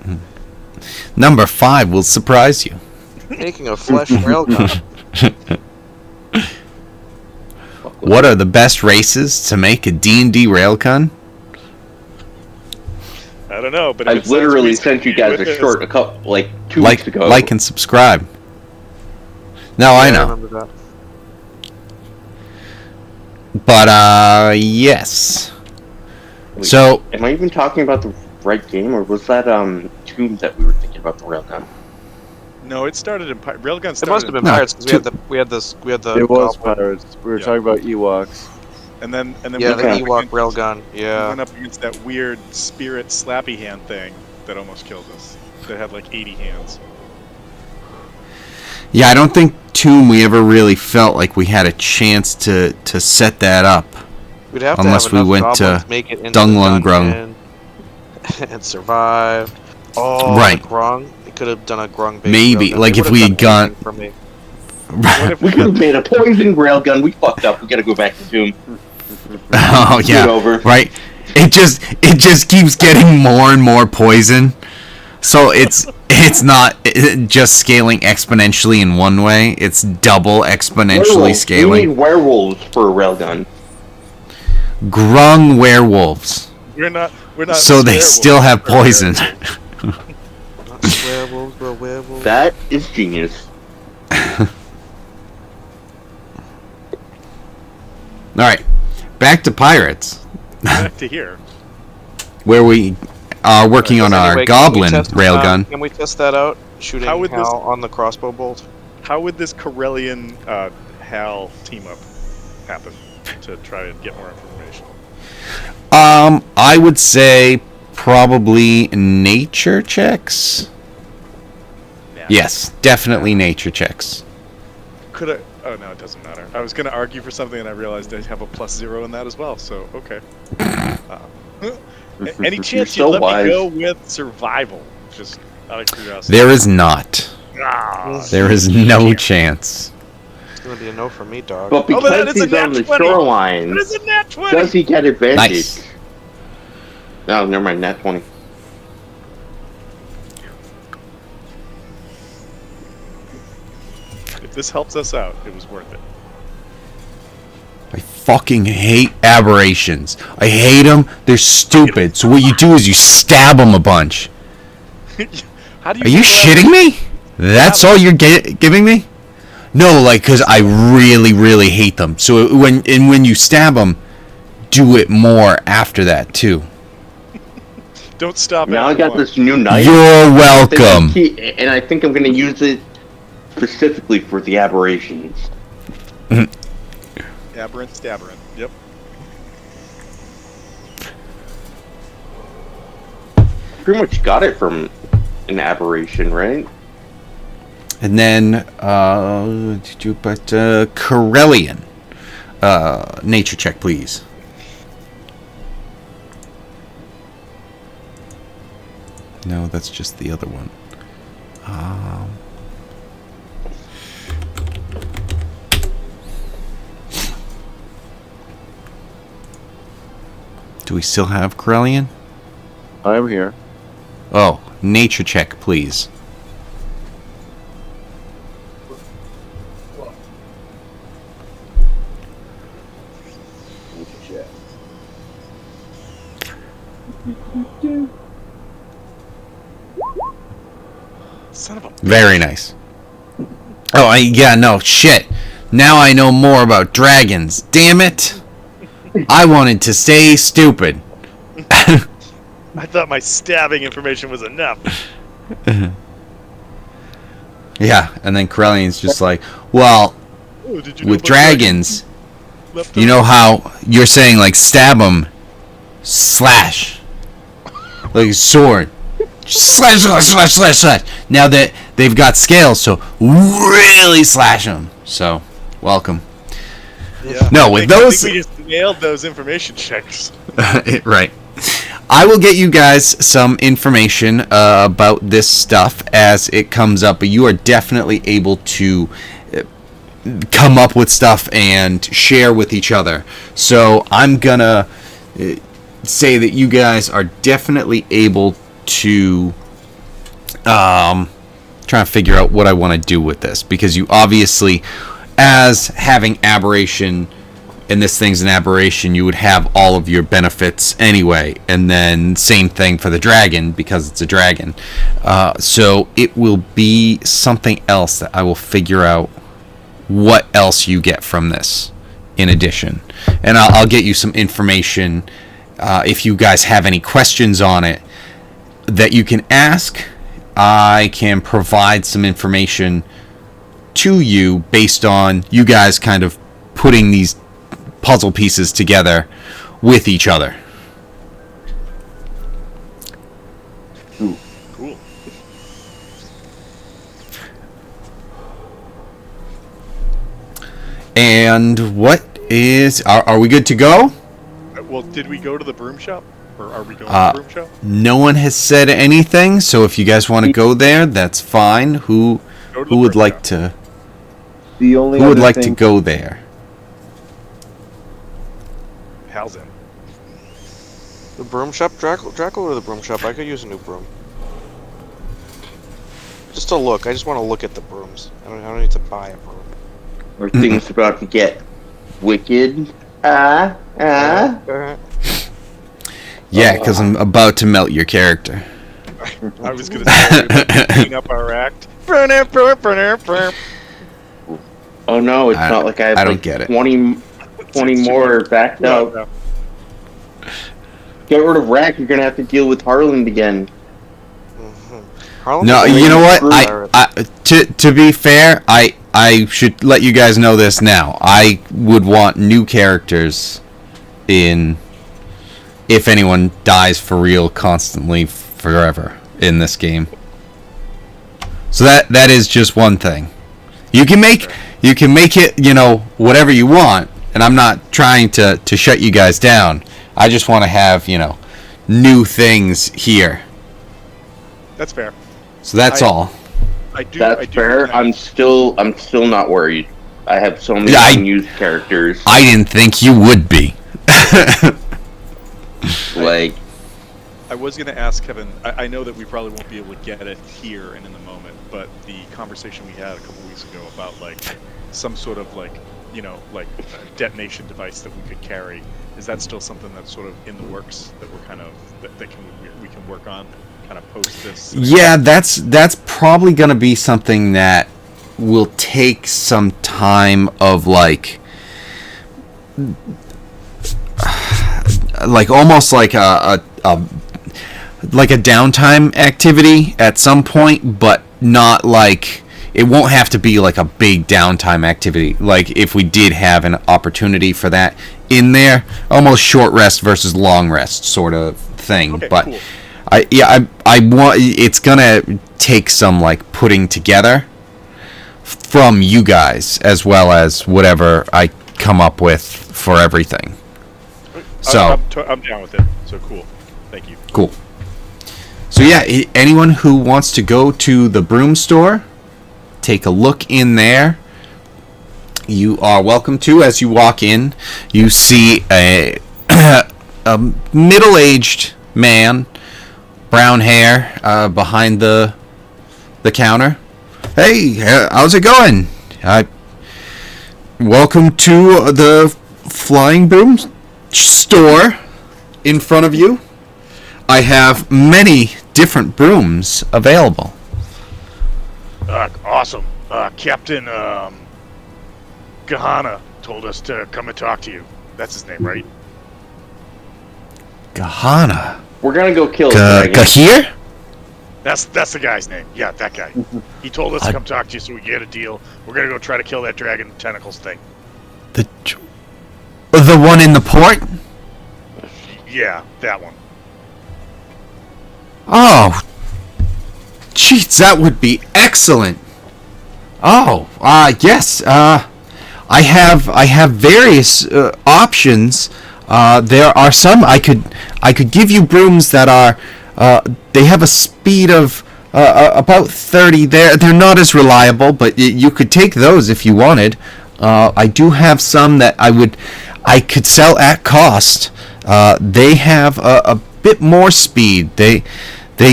Number 5 will surprise you. Making a flesh railgun. What are the best races to make a D&D railgun? I don't know, but if I it sounds literally reasonable sent you to guys with a this- short 2 weeks ago. Like and subscribe. No, I Yeah, know. remember that. But, yes. Wait, So, am I even talking about the right game, or was that Tomb that we were thinking about the railgun? No, it started in Railgun started It must have been No, pirates because we had the It was goblin. pirates. We were Yeah. talking about Ewoks. and then Yeah, we the went up Ewok against- railgun. we Yeah. went up against that weird spirit slappy hand thing that almost killed us. That had like 80 hands. yeah, I don't think Tomb we ever really felt like we had a chance to set that up. We'd have Unless to have we enough went to goblins make it into Dunglung the Grung. dungeon and survive. Oh, Right. the Grung. We could have done a Grung based Maybe, railgun. like, They if would've we done had gone- anything for me. What if We could have made a poison railgun. We fucked up. We gotta go back to Tomb. Oh, Do it yeah. over. Right? It just keeps getting more and more poison. So it's not just scaling exponentially in one way. It's double exponentially Werewolves. We scaling. need werewolves for a railgun. Grung werewolves. we're not So they swear still wolves. have poison. Not werewolves, we're werewolves. That is genius. Alright. Back to pirates. Back to here. Where we are working on our Anyway, goblin can we test, railgun. Can we test that out? Shooting How would this- Hal on the crossbow bolt? How would this Corellian Hal team up happen to try and get more information? I would say probably nature checks. Yeah. Yes, definitely nature checks. Could I? Oh no, it doesn't matter. I was going to argue for something, and I realized I have a +0 in that as well. So okay. Any chance so you'd let wise. me go with survival? Just out of curiosity. There is not. Ah, There is no chance. It's gonna be a no from me, dog. But Oh, but that because is a he's on nat the 20. shoreline, What is a nat 20? does he get advantage? Nice. No, never mind. Nat 20. If this helps us out, it was worth it. I fucking hate aberrations. I hate them. They're stupid. So what you do is you stab them a bunch. How do you? Are you shitting me? That's all you're giving me? No, like, because I really, really hate them. So when you stab them, do it more after that, too. Don't stop. Now I after got one. this new knife. You're welcome. And I think I'm going to use it specifically for the aberrations. Aberrant, stabberant. Yep. Pretty much got it from an aberration, right? And then, Corellian. Nature check, please. No, that's just the other one. Do we still have Corellian? I am here. Oh, nature check, please. Son of a. Very nice. Oh, yeah, no, shit. Now I know more about dragons. Damn it. I wanted to stay stupid. I thought my stabbing information was enough. Yeah, and then Corellian's just like, well, Oh, did you know with about dragons, left you know how you're saying, like, stab them, slash, like a sword. Slash, slash, slash, slash, slash. Now that they've got scales, so really slash them. So, welcome. Yeah. No, I with think- I those- think we just nailed those information checks. Right. I will get you guys some information about this stuff as it comes up, but you are definitely able to come up with stuff and share with each other. So I'm gonna say that you guys are definitely able to trying to figure out what I want to do with this, because you obviously, as having aberration, and this thing's an aberration, you would have all of your benefits anyway, and then same thing for the dragon, because it's a dragon. So it will be something else that I will figure out what else you get from this in addition, and I'll get you some information if you guys have any questions on it that you can ask. I can provide some information to you based on you guys kind of putting these puzzle pieces together with each other. Cool. And what is... Are we good to go? Well, did we go to the broom shop? Or are we going to the broom shop? No one has said anything, so if you guys want to go there, that's fine. Who Go to the would broom like shop. to... The only Who would other like to thing- go there? Hal's in. The broom shop, Draco or the broom shop? I could use a new broom. Just to look. I just want to look at the brooms. I don't need to buy a broom. Or things about to get wicked. Alright. Yeah, because I'm about to melt your character. I was going to say, we might clean up our act. Oh no, it's not like I have I don't like get it. 20 more backed No, up. no. Get rid of Rack, you're gonna have to deal with Harland again. Harlan No, is a you know what? pirate. To be fair, I should let you guys know this now. I would want new characters in, if anyone dies for real constantly forever in this game. So that is just one thing. You can make it, you know, whatever you want, and I'm not trying to shut you guys down. I just want to have, you know, new things here. That's fair. So that's all. I do. That's I do fair. I'm still not worried. I have so many Yeah, unused characters. I didn't think you would be. Like, I was going to ask Kevin. I know that we probably won't be able to get it here and in the moment, but the conversation we had a couple weeks ago about like some sort of like, you know, like a detonation device that we could carry. Is that still something that's sort of in the works that we're kind of that we can work on, kind of post this? Yeah, that's probably going to be something that will take some time of like almost like a downtime activity at some point, but not like, it won't have to be like a big downtime activity. Like if we did have an opportunity for that in there, almost short rest versus long rest sort of thing. Okay, but cool. I want, it's gonna take some like putting together from you guys as well as whatever I come up with for everything. So I'm down with it. So cool. Thank you. cool. So yeah, anyone who wants to go to the broom store, take a look in there. You are welcome to. As you walk in, you see a middle-aged man, brown hair, behind the counter. Hey, how's it going? Welcome to the Flying Broom store. In front of you, I have many different brooms available. Awesome. Captain Gahana told us to come and talk to you. That's his name, right? Gahana. we're gonna go kill the dragon. Gahir? That's the guy's name. Yeah, that guy. He told us to come talk to you so we get a deal. We're gonna go try to kill that dragon tentacles thing. The one in the port? Yeah, that one. Oh, jeez, that would be excellent. Oh, yes. I have various options. There are some I could give you brooms that are they have a speed of about 30. They're not as reliable, but you could take those if you wanted. I do have some that I could sell at cost. They have a bit more speed. They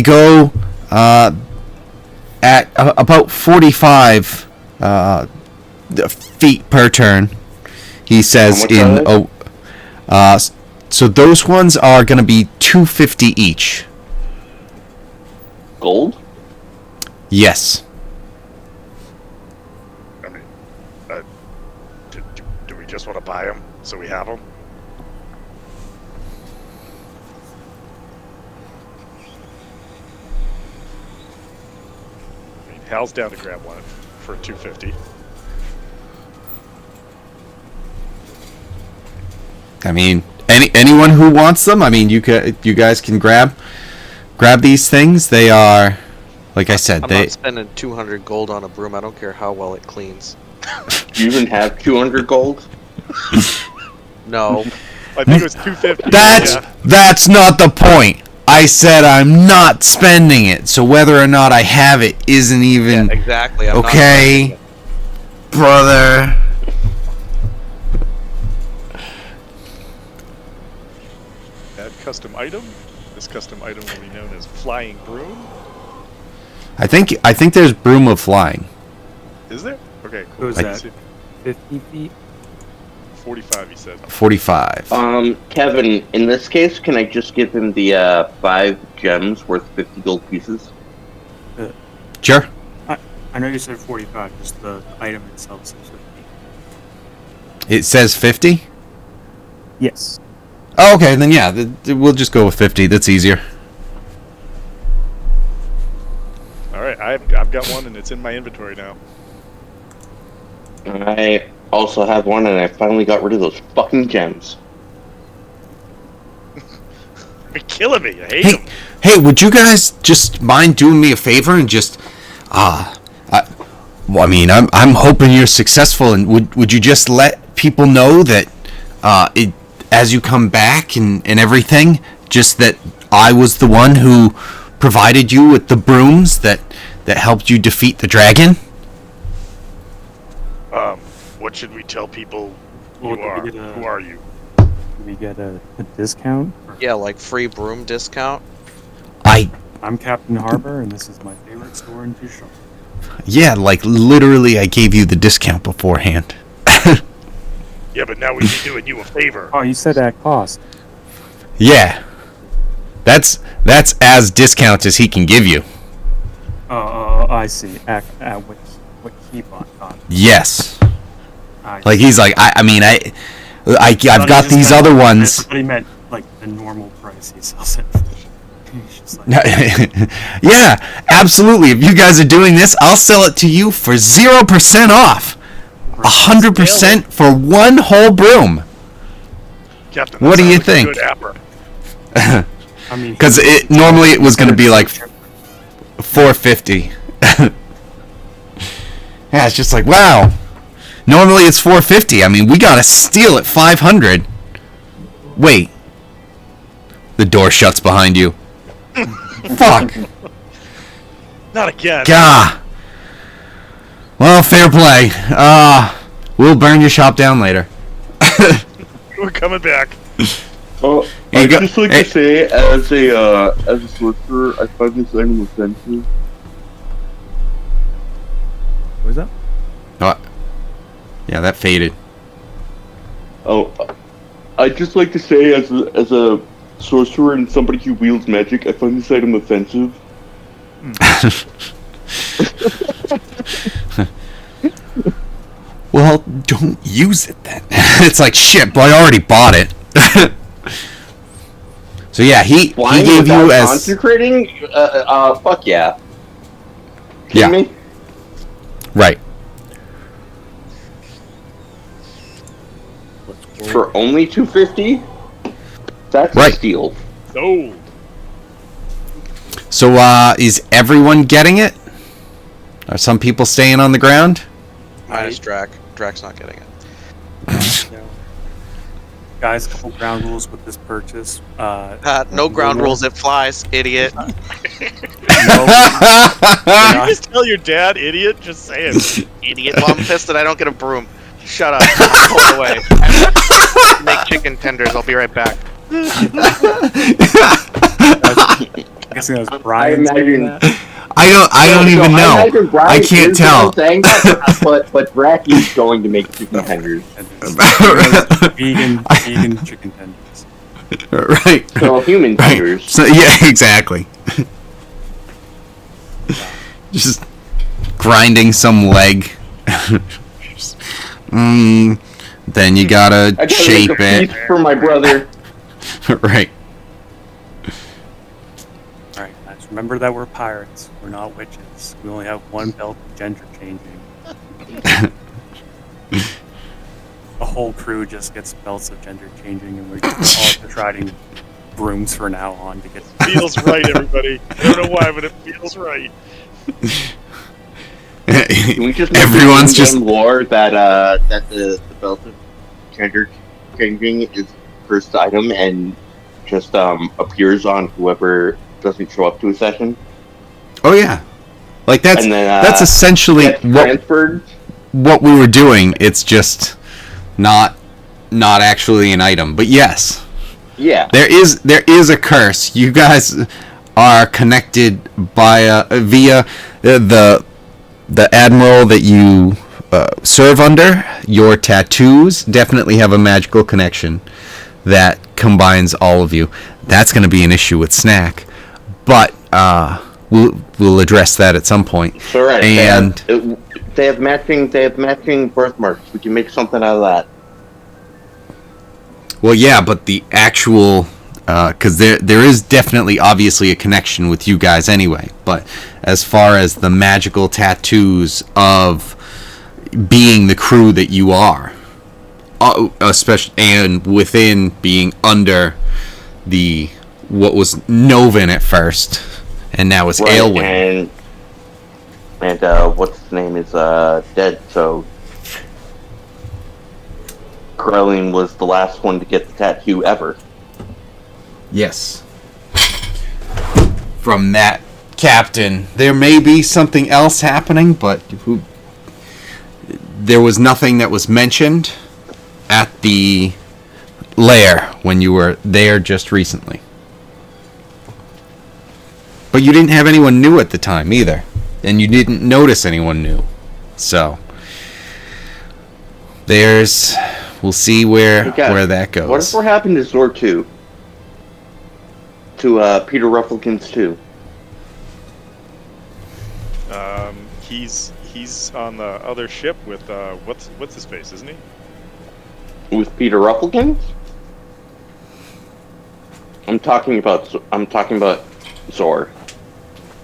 go at about 45 feet per turn. He says so those ones are going to be 250 each. Gold? Yes. I mean, do we just want to buy them so we have them? I mean, Hal's down to grab one for 250. I mean, anyone who wants them. I mean, you guys can grab these things. They are, like I said, I'm not spending 200 gold on a broom. I don't care how well it cleans. Do you even have 200 gold? No. I think it was 250. That's not the point. I said I'm not spending it. So whether or not I have it isn't even exactly. I'm okay, not brother. Add custom item. This custom item will be known as Flying Broom. I think there's Broom of Flying. Is there? Okay, cool. Who's that? 50 feet? 45, he said. 45. Kevin, in this case, can I just give him the 5 gems worth 50 gold pieces? Sure. I know you said 45, just the item itself says 50. It says 50? Yes. Oh, okay, then yeah, we'll just go with 50. That's easier. All right, I've got one, and it's in my inventory now. I also have one, and I finally got rid of those fucking gems. You're killing me. I hate them. Hey, would you guys just mind doing me a favor and just I mean, I'm hoping you're successful, and would you just let people know that as you come back and everything, just that I was the one who provided you with the brooms that helped you defeat the dragon? What should we tell people Well, you are? do we get Who are you? Do we get a discount? Yeah, like free broom discount. I'm Captain Harbor, and this is my favorite store in Tucson. Yeah, like literally I gave you the discount beforehand. Yeah, but now we'd be doing you a favor. Oh, you said at cost. Yeah. That's as discount as he can give you. Oh, I see. At what he bought. Yes. I Like he's like I've got these other I ones. thought he meant like the normal price he sells it. He's just like, Yeah, absolutely. If you guys are doing this, I'll sell it to you for 0% off. 100% for one whole broom. Captain, What that do you sounds like a think? Good apper. I mean, Because normally it was going to be like 450. Yeah, it's just like, wow. Normally it's 450. I mean, we got a steal at 500. Wait. The door shuts behind you. Fuck. Not again. Gah. Well, fair play. We'll burn your shop down later. We're coming back. Oh, I'd just like to say, as a sorcerer, I find this item offensive. what was that? Oh, yeah, that faded. Oh, I'd just like to say, as a sorcerer and somebody who wields magic, I find this item offensive. Well, don't use it then. It's like, shit, but I already bought it. So yeah, he Flying gave without you as consecrating? Fuck yeah. yeah, Kidding me? right. For only 250? That's Right. a steal. Sold. So is everyone getting it? Are some people staying on the ground? Minus Drac. Drac's not getting it. Guys, a couple ground rules with this purchase. No ground rules. It flies, idiot. You just tell your dad, idiot. Just say it. Idiot. Well, I'm pissed that I don't get a broom. Shut up. Pull it away. Make chicken tenders. I'll be right back. I'm guessing that was Brian saying that. I don't even know. I can't tell. Saying that, but Drac is going to make chicken tenders. vegan chicken tenders. Right. So human Right. tenders. So yeah, exactly. Just grinding some leg. Then you gotta I gotta shape make a it. feast for my brother. Right. Alright, guys, remember that we're pirates. We're not witches. We only have one belt of gender changing. The whole crew just gets belts of gender changing, and we're all just riding brooms from now on to get. Feels right, everybody. I don't know why, but it feels right. Can we just make Everyone's the just game lore that that the belt of gender changing is first item and just appears on whoever doesn't show up to a session. oh yeah, like that's And then, that's essentially Gets transferred. what we were doing. It's just not actually an item, but yes, Yeah. there is a curse. You guys are connected via the admiral that you serve under. Your tattoos definitely have a magical connection that combines all of you. That's going to be an issue with Snack, but we'll address that at some point. It's all right. And they have matching birthmarks. We can make something out of that. well, yeah, but the actual because there is definitely obviously a connection with you guys anyway. But as far as the magical tattoos of being the crew that you are, especially and within being under the what was Noven at first, and now is Aelwyn. And what's his name is dead. So Corellian was the last one to get the tattoo ever. Yes. From that captain, there may be something else happening, but there was nothing that was mentioned at the lair when you were there just recently. But you didn't have anyone new at the time either, and you didn't notice anyone new. So we'll see where that goes. Whatever happened to Zor 2? To Peter Rufflekin's 2? He's on the other ship with what's his face, isn't he? With Peter Rufflekin? I'm talking about Zor.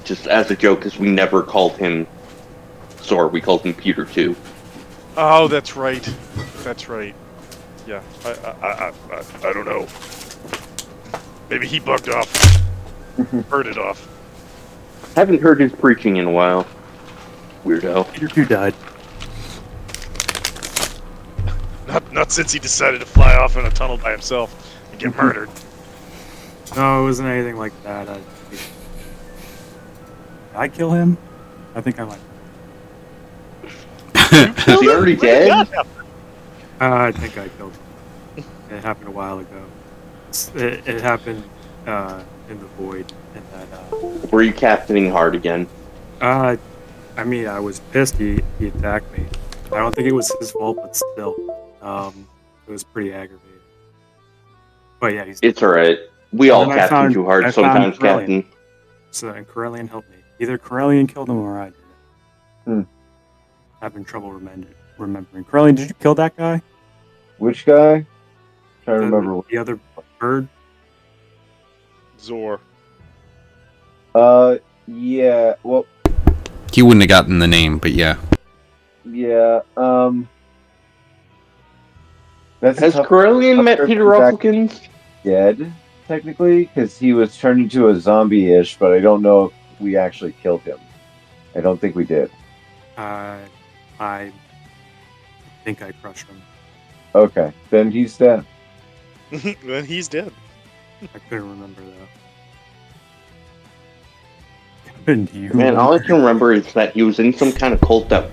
Just as a joke, because we never called him Zor. We called him Peter 2. Oh, that's right. That's right. Yeah. I don't know. Maybe he bugged off. Heard it off. Haven't heard his preaching in a while. Weirdo. Peter 2 died. Not since he decided to fly off in a tunnel by himself and get murdered. No, it wasn't anything like that. Did I kill him? I think I might. Is he already dead? I think I killed him. It happened a while ago. It happened in the void. In that, Were you captaining hard again? I mean, I was pissed he attacked me. I don't think it was his fault, but still, it was pretty aggravating. But yeah, It's alright. We all then captain too hard sometimes, Corellian. Captain. So, and Corellian helped me. Either Corellian killed him or I did it. Having trouble remembering. Corellian, did you kill that guy? Which guy? Trying to remember. The other bird? Zor. Yeah. Well, He wouldn't have gotten the name, but yeah. yeah. That's a Has tough. Corellian met tough Peter to back Ruffkins? dead technically because he was turned into a zombie-ish, but I don't know if we actually killed him. I don't think we did. I think I crushed him. Okay, then he's dead. Then he's dead. I couldn't remember though. And you? Man, all I can remember is that he was in some kind of cult that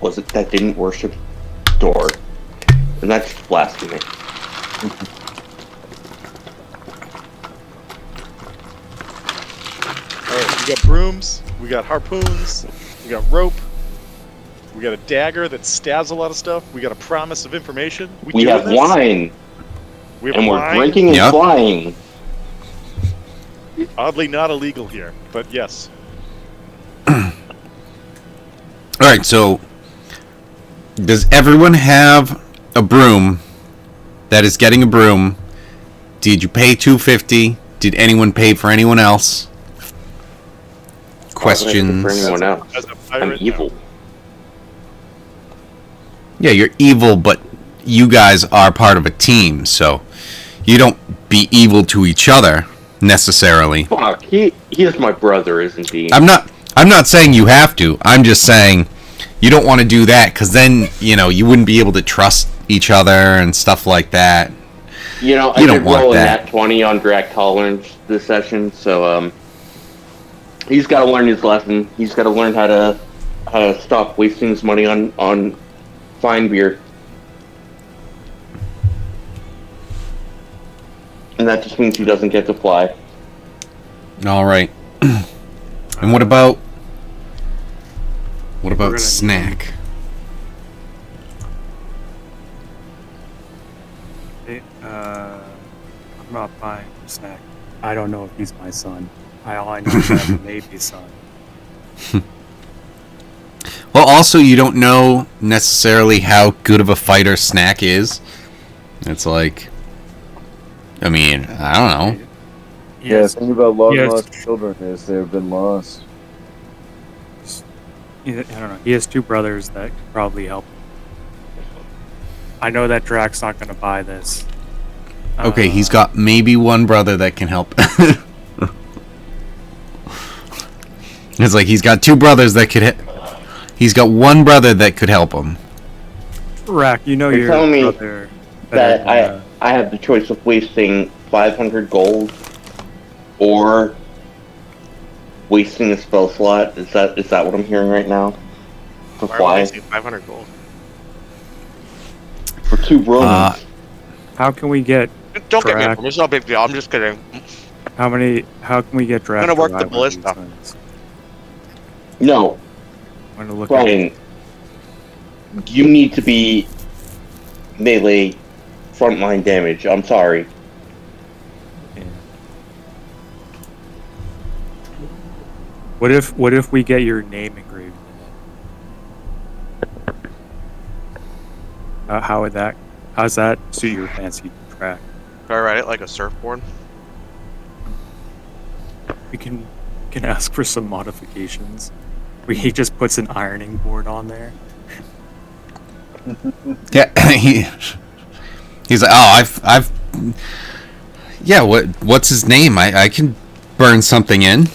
didn't worship Thor, and that's blasphemy. Alright, we got brooms, we got harpoons, we got rope, we got a dagger that stabs a lot of stuff, we got a promise of information. We doing have this? wine, We have and we're wine. drinking and Yep. flying. Oddly not illegal here, but yes. Alright, so does everyone have a broom that is getting a broom? Did you pay $250? Did anyone pay for anyone else? Questions. For anyone else. As a I'm pirate, evil. Yeah, you're evil, but you guys are part of a team, so you don't be evil to each other necessarily. Fuck, he's my brother, isn't he? I'm not saying you have to. I'm just saying you don't want to do that because then, you wouldn't be able to trust each other and stuff like that. You know, I You did don't want roll a that. nat 20 on Drac Tolerance this session, so he's got to learn his lesson. He's got to learn how to stop wasting his money on fine beer. And that just means he doesn't get to fly. All right. And what about gonna snack? I'm not buying a snack. I don't know if he's my son. All I know is that he may be son. Well, also you don't know necessarily how good of a fighter Snack is. It's like, I mean, I don't know. Yeah, the thing about long yes. lost children is they've been lost. I don't know. He has two brothers that could probably help. I know that Drax's not going to buy this. Okay, he's got maybe one brother that can help. It's like he's got two brothers that could he's got one brother that could help him. Rack, you know You're your telling me brother. That I have the choice of wasting 500 gold or wasting a spell slot. Is that what I'm hearing right now? To Why fly would I say 500 gold? for 2 brooms. How can we get? Don't get me Drac. wrong. It's no big deal. I'm just kidding. How can we get Drax? I'm gonna work to the ride one of these ballista. things? No, I'm gonna look Brian, you need to be melee frontline damage. I'm sorry. at. What if we get your name engraved in it? How's that suit your fancy track? Can I ride it like a surfboard? We can ask for some modifications. He just puts an ironing board on there. Yeah, he's like, oh, I've yeah. What's his name? I can burn something in.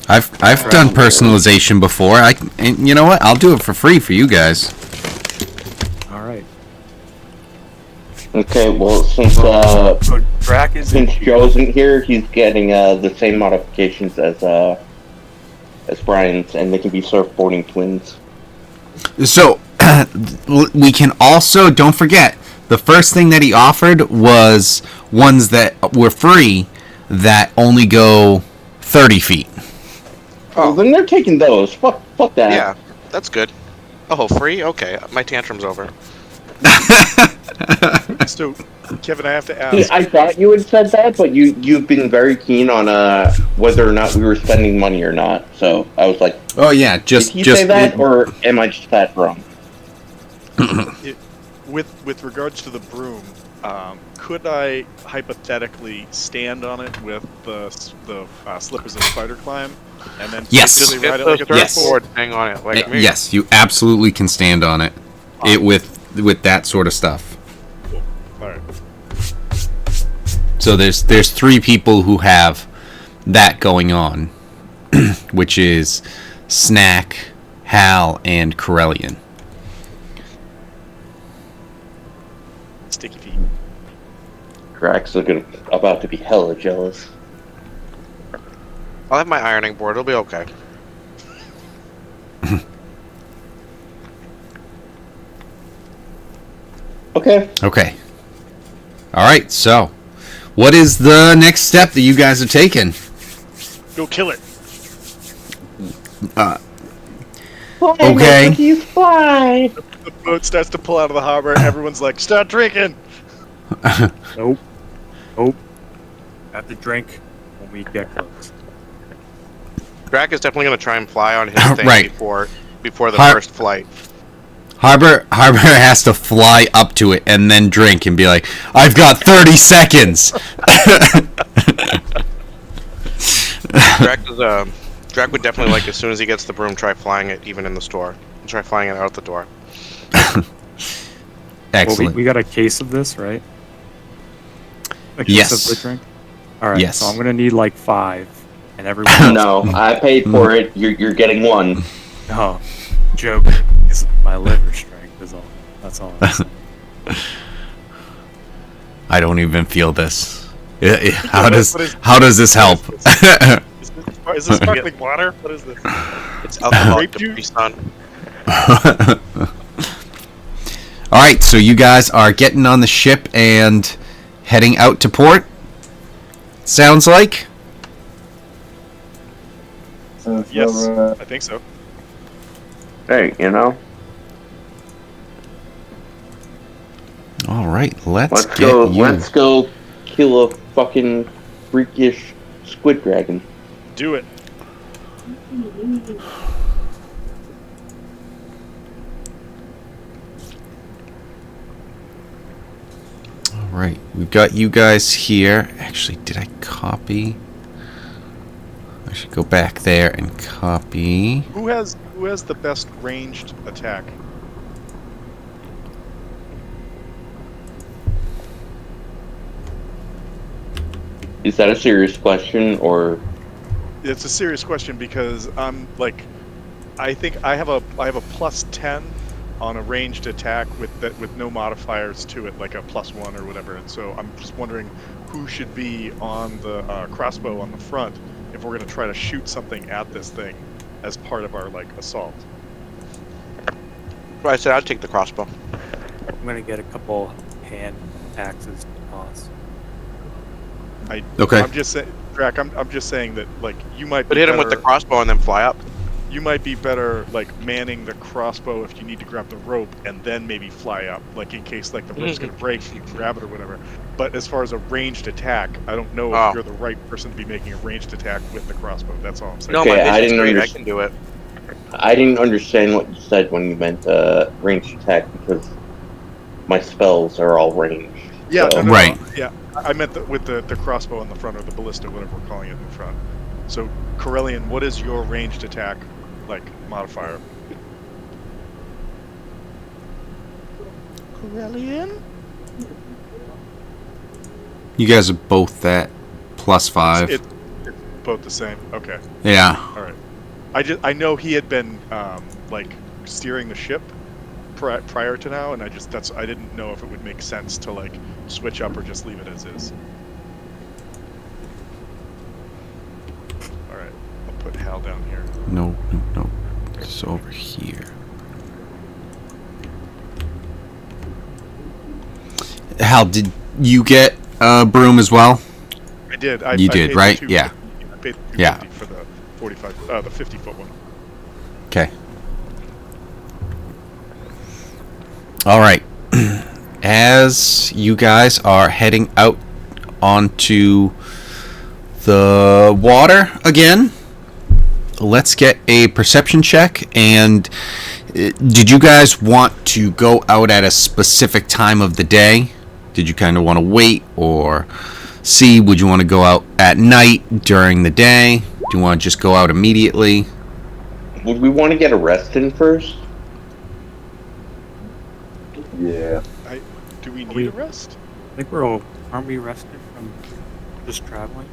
I've done personalization before. And you know what? I'll do it for free for you guys. All right. Okay, well since So Drac is since Joe isn't here, he's getting the same modifications as Brian's, and they can be surfboarding twins. So we can also, don't forget, the first thing that he offered was ones that were free that only go 30 feet. Oh, then they're taking those. Fuck that. Yeah, that's good. Oh, free? Okay, my tantrum's over. So, Kevin, I have to See, ask. I thought you had said that, but you've been very keen on whether or not we were spending money or not. So I was like, Oh yeah, did he say that, or am I just that wrong? With regards to the broom, could I hypothetically stand on it with the slippers of spider climb, and then Yes. basically ride it Get like a the Yes. surfboard thing on it, like me. Yes, you absolutely can stand on it. It with that sort of stuff. Cool. All right. So there's 3 people who have that going on, which is Snack, Hal, and Corellian. Sticky feet. Drax looking about to be hella jealous. I'll have my ironing board. It'll be okay. Okay. Okay. All right. So, what is the next step that you guys are taking? Go kill it. Okay. The boat starts to pull out of the harbor, and everyone's like, "Start drinking." Nope. Nope. Have to drink when we get close. Drac is definitely going to try and fly on his thing Right. before the Har- first flight. Harbor has to fly up to it and then drink and be like, "I've got 30 seconds." Drac would definitely like, as soon as he gets the broom, try flying it even in the store. Try flying it out the door. Excellent. Well, we got a case of this, right? A case Yes. of the drink? Alright, Yes. so I'm gonna need like 5. And everyone else. No, I paid for it. You're getting one. Oh, joke. It's my liver strength is all. That's all. I don't even feel this. How What does is- how does this help? Is this sparkling water? What is this? It's alcoholic Grape Capri juice? Sun. All right, so you guys are getting on the ship and heading out to port. Sounds like. Yes, I think so. Hey, you know, All right, let's let's get go. you. Let's go kill a fucking freakish squid dragon. Do it. All right, we've got you guys here. Actually, did I copy? I should go back there and copy. Who has the best ranged attack? Is that a serious question or? It's a serious question because I'm like, I think I have a +10 on a ranged attack with no modifiers to it, like a +1 or whatever. And so I'm just wondering who should be on the crossbow on the front if we're gonna try to shoot something at this thing as part of our like assault. So I said I'd take the crossbow. I'm gonna get a couple hand axes to toss. Okay. I'm just saying, Drac. I'm just saying that like you might. But be hit him with the better- crossbow and then fly up. You might be better like manning the crossbow if you need to grab the rope and then maybe fly up, like in case like the rope's gonna break, you can grab it or whatever. But as far as a ranged attack, I don't know Oh. if you're the right person to be making a ranged attack with the crossbow. That's all I'm saying. No, Okay, my I vision's didn't great. I understand. can do it. I didn't understand what you said when you meant ranged attack because my spells are all ranged. Yeah, so- no, Right. Yeah, I meant with the crossbow in the front or the ballista, whatever we're calling it in front. So, Corellian, what is your ranged attack like modifier? Corellian? You guys are both at +5. It's both the same. Okay. Yeah. All right. I know he had been like steering the ship prior to now, and I didn't know if it would make sense to like switch up or just leave it as is. All right, I'll put Hal down here. No. It's over here. Hal, did you get a broom as well? I did. You did, paid right? the Yeah. I paid the Yeah. 250 for the 45, the 50-foot one. Okay. All right. As you guys are heading out onto the water again, let's get a perception check. And did you guys want to go out at a specific time of the day Did you kind of want to wait or see? Would you want to go out at night during the day? Do you want to just go out immediately? Would we want to get a rest in first? Yeah. Do we need a rest? I think we're all. Aren't we rested from just traveling?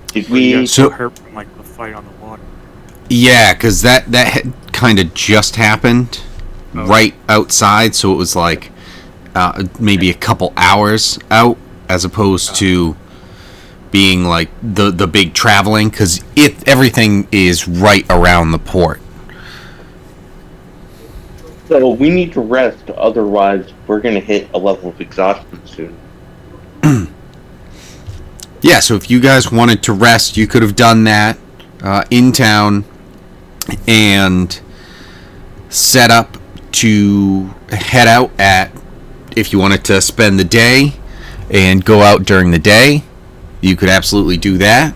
Did Or you we? guys So- got hurt from like the fight on the water? Yeah, because that had kind of just happened right outside, so it was like maybe a couple hours out, as opposed to being like the big traveling, because everything is right around the port. So we need to rest, otherwise we're going to hit a level of exhaustion soon. Yeah, so if you guys wanted to rest, you could have done that in town and set up to head out if you wanted to spend the day and go out during the day, you could absolutely do that.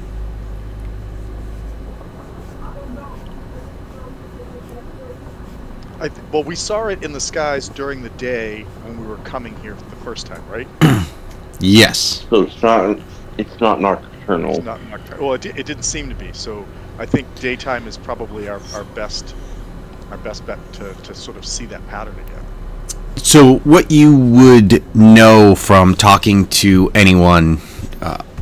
Well, we saw it in the skies during the day when we were coming here for the first time, right? Yes. So it's not nocturnal. It's not nocturnal. Well, it didn't seem to be. So I think daytime is probably our best bet to sort of see that pattern again. So what you would know from talking to anyone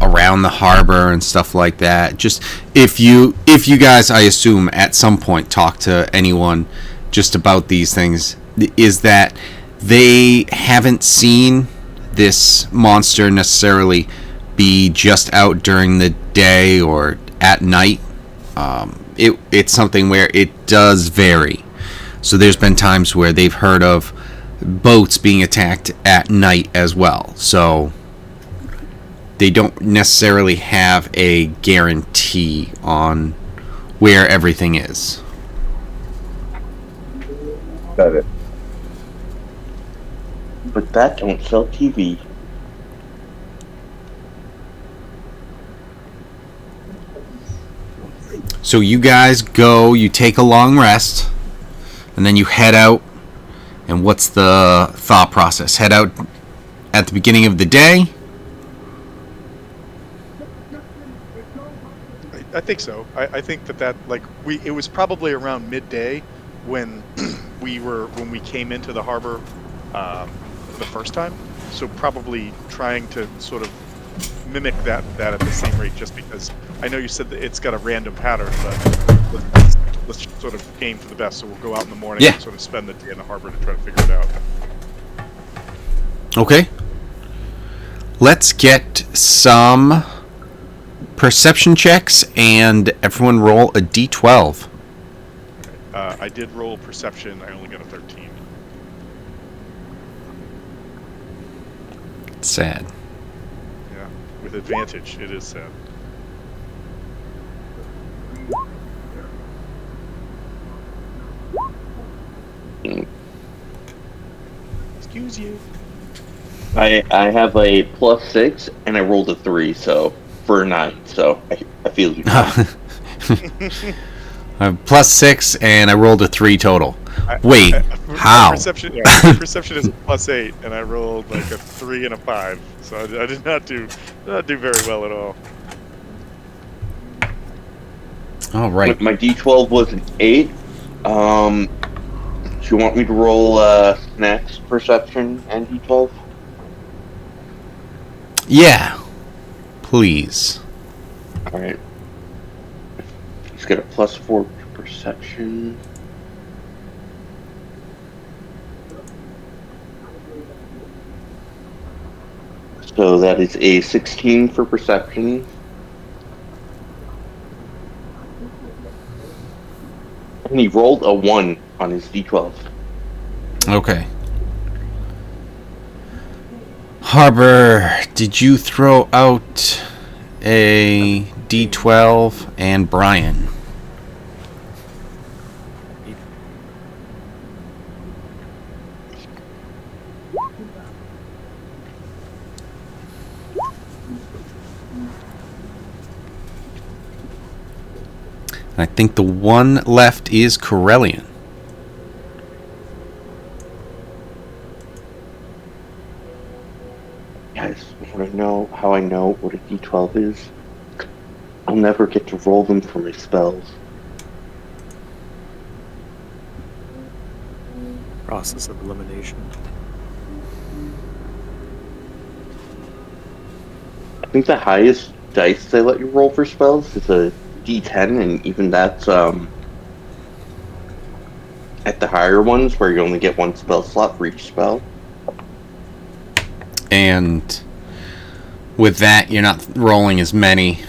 around the harbor and stuff like that, just if you guys, I assume, at some point talk to anyone just about these things, is that they haven't seen this monster necessarily be just out during the day or at night. It's something where it does vary. So there's been times where they've heard of boats being attacked at night as well. So they don't necessarily have a guarantee on where everything is. Got it. But that don't sell TV. So you guys go, you take a long rest, and then you head out. And what's the thought process? Head out at the beginning of the day? I think so. I think that like it was probably around midday when we came into the harbor the first time. So probably trying to sort of mimic that at the same rate, just because I know you said that it's got a random pattern, but let's sort of aim for the best. So we'll go out in the morning and sort of spend the day in the harbor to try to figure it out. Okay. Let's get some perception checks, and everyone roll a d12. I did roll perception. I only got a 13. Sad. Yeah, with advantage, it is sad. Excuse you. I have a +6 and I rolled a 3, so for a 9. So I feel you. +6, and I rolled a 3 total. My How? Perception is a +8, and I rolled like a 3 and a 5. So I did not do very well at all. All right. My D12 was an 8. Do you want me to roll Snacks, Perception, and D12? Yeah. Please. Alright. He's got a +4 to Perception. So that is a 16 for Perception. And he rolled a 1 on his D12. Okay. Harbor, did you throw out a d12? And Brian? I think the one left is Corellian. how I know what a D12 is? I'll never get to roll them for my spells. Process of elimination. I think the highest dice they let you roll for spells is a D10, and even that's at the higher ones where you only get one spell slot for each spell. And with that, you're not rolling as many,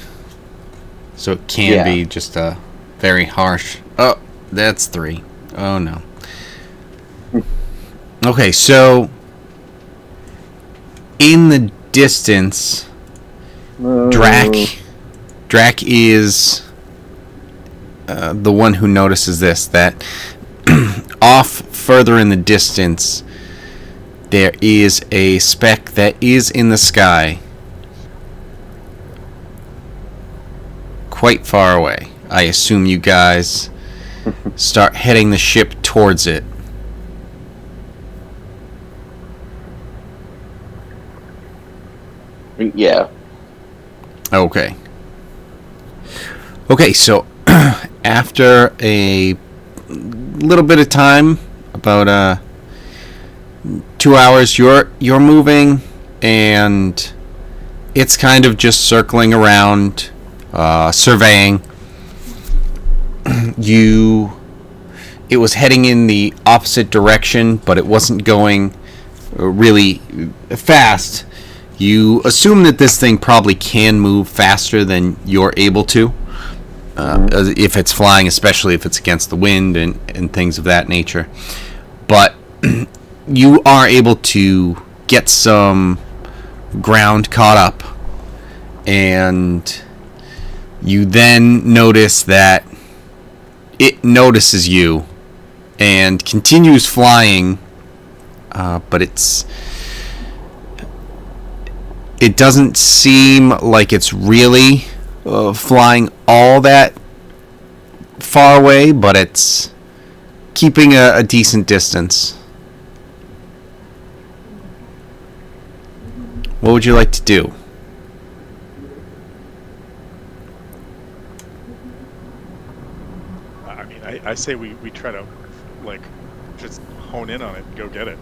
so it can be just a very harsh. Oh, that's 3. Oh no. Okay, so in the distance, Drac is the one who notices this, that off further in the distance there is a speck that is in the sky quite far away. I assume you guys start heading the ship towards it. Yeah. Okay. Okay, so after a little bit of time, about 2 hours, you're moving, and it's kind of just circling around, surveying. It was heading in the opposite direction, but it wasn't going really fast. You assume that this thing probably can move faster than you're able to, if it's flying, especially if it's against the wind and things of that nature. But you are able to get some ground caught up, and you then notice that it notices you and continues flying, but it doesn't seem like it's really flying all that far away, but it's keeping a decent distance. What would you like to do? I mean, I say we try to, like, just hone in on it and go get it.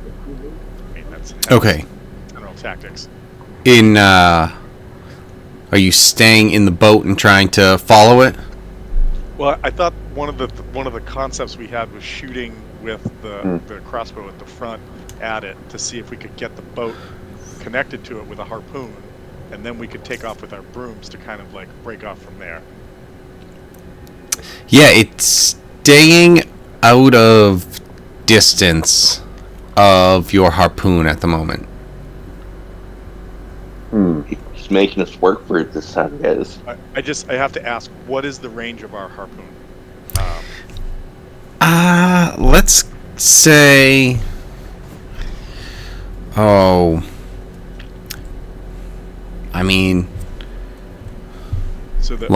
I mean, that's Okay. general tactics. Are you staying in the boat and trying to follow it? Well, I thought one of the concepts we had was shooting with the crossbow at the front at it to see if we could get the boat connected to it with a harpoon, and then we could take off with our brooms to kind of like break off from there. Yeah, it's staying out of distance of your harpoon at the moment. He's making us work for it this time, guys. I have to ask, what is the range of our harpoon? Let's say, I mean, So the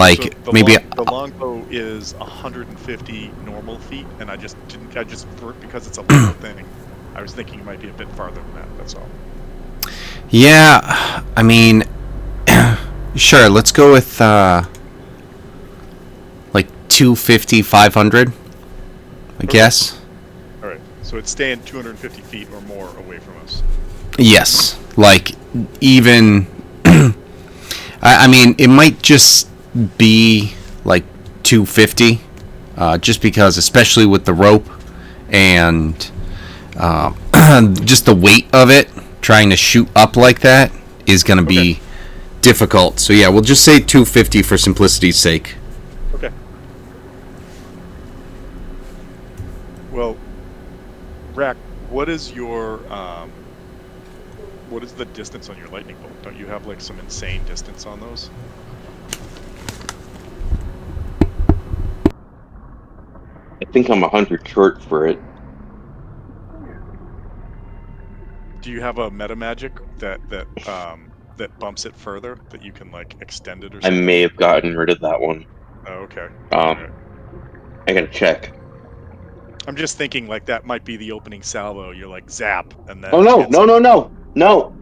maybe the longbow is 150 normal feet, and I just because it's a little thing, I was thinking it might be a bit farther than that. That's all. Yeah, I mean, sure, let's go with like 250, 500, I guess. All right, so it's staying 250 feet or more away from us. Yes, like even I mean, it might just be like 250, just because, especially with the rope and just the weight of it, trying to shoot up like that is going to be difficult. So yeah, we'll just say 250 for simplicity's sake. Okay. Well, Rack, what is your what is the distance on your lightning bolt? Don't you have like some insane distance on those? I think I'm 100 short for it. Do you have a meta magic that bumps it further, that you can like extend it or I something? may have gotten rid of that one. Oh, okay. I gotta check. I'm just thinking like that might be the opening salvo. You're like zap, and then Oh no, it's no, no, no, no.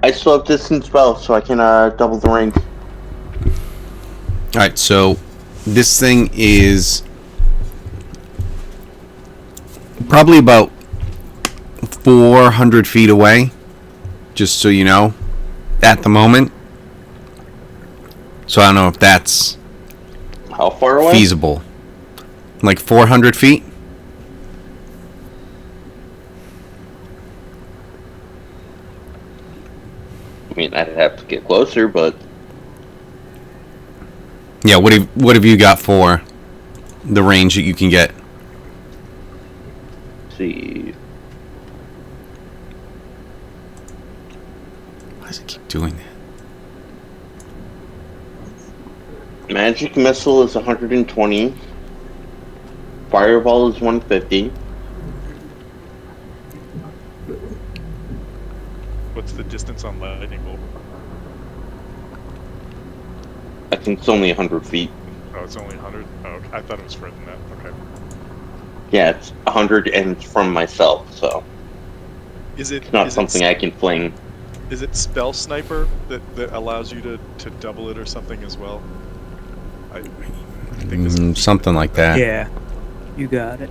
I still have distance spell, so I can double the range. All right, so this thing is probably about 400 feet away, just so you know, at the moment. So I don't know if that's How far away? feasible. Like 400 feet? I mean, I'd have to get closer, but Yeah, what have you got for the range that you can get? let's see. Why does it keep doing that? Magic missile is 120. Fireball is 150. what's the distance on lightning bolt? I think it's only 100 feet. Oh, it's only 100. Oh, okay. I thought it was further than that. Okay. Yeah, it's 100 and it's from myself, so Is it it's not is something it, I can fling. Is it spell sniper that allows you to double it or something as well? I think this Something like that. Yeah, you got it.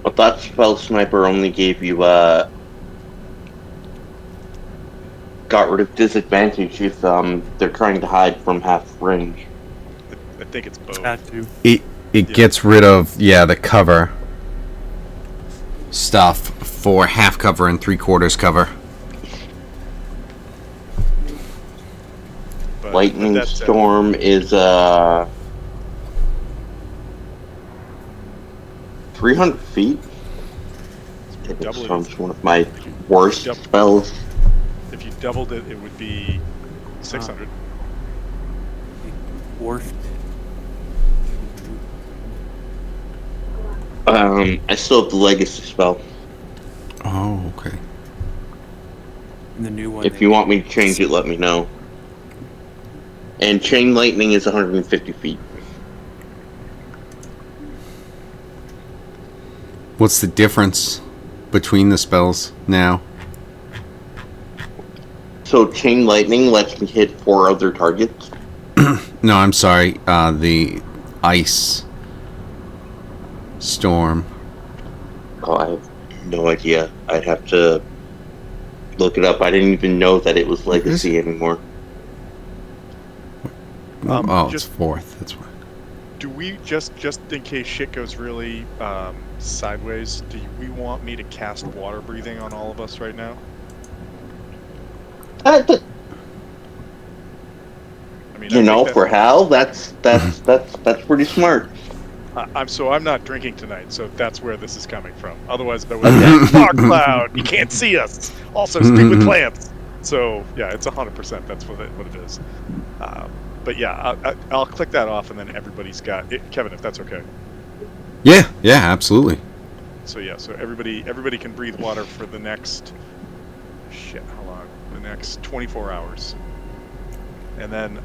But that spell sniper only gave you got rid of disadvantage if they're trying to hide from half range. I think it's both. Got to. It Yeah. gets rid of the cover stuff for half cover and 3/4 cover. But Lightning that said, storm is 300 feet. double it. Storm's one of my worst Double. spells. If you doubled it, it would be 600. Dwarfed. I still have the legacy spell. Oh, okay. And the new one. If you want me to change it, let me know. And chain lightning is 150 feet. What's the difference between the spells now? So chain lightning lets me hit 4 other targets. No, I'm sorry. The ice storm. Oh, I have no idea. I'd have to look it up. I didn't even know that it was legacy anymore. Oh, just- it's 4th. That's why. Do we just in case shit goes really sideways? Do we want me to cast water breathing on all of us right now? Th- I mean, you I know, think for Hal, that's pretty smart. I'm not drinking tonight, so that's where this is coming from. Otherwise, that would be fog cloud. You can't see us. Also, stupid clamps. So yeah, it's 100%. That's what it is. But yeah, I'll click that off, and then everybody's got it. Kevin, if that's okay. Yeah, absolutely. So yeah, so everybody can breathe water for the next how long? The next 24 hours. And then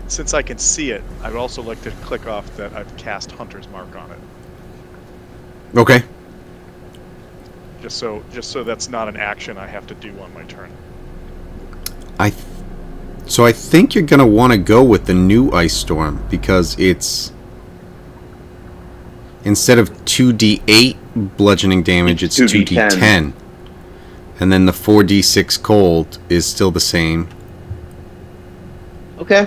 since I can see it, I'd also like to click off that I've cast Hunter's Mark on it. Okay. Just so that's not an action I have to do on my turn. So I think you're gonna want to go with the new ice storm because it's instead of 2d8 bludgeoning damage, it's 2d10, and then the 4d6 cold is still the same. Okay.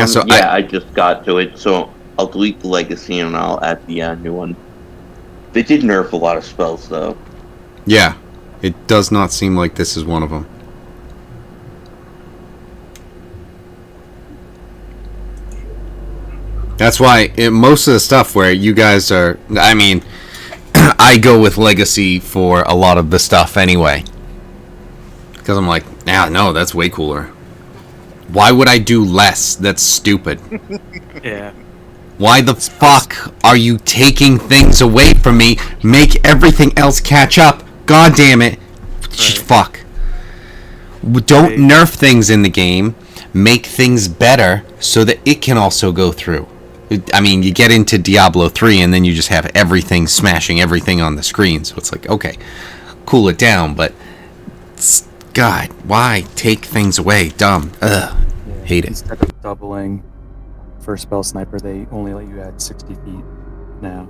So I just got to it, so I'll delete the legacy and I'll add the new one. They did nerf a lot of spells, though. Yeah, it does not seem like this is one of them. That's why most of the stuff where you guys are, I mean, I go with legacy for a lot of the stuff anyway. Because I'm like, no, that's way cooler. Why would I do less? That's stupid. Yeah. Why the fuck are you taking things away from me? Make everything else catch up. God damn it. Fuck. Don't nerf things in the game. Make things better so that it can also go through. I mean, you get into Diablo 3 and then you just have everything smashing everything on the screen. So it's like, okay, cool it down, but God, why take things away? Dumb. Ugh. Yeah, Hate it. Instead of doubling for spell sniper, they only let you add 60 feet now.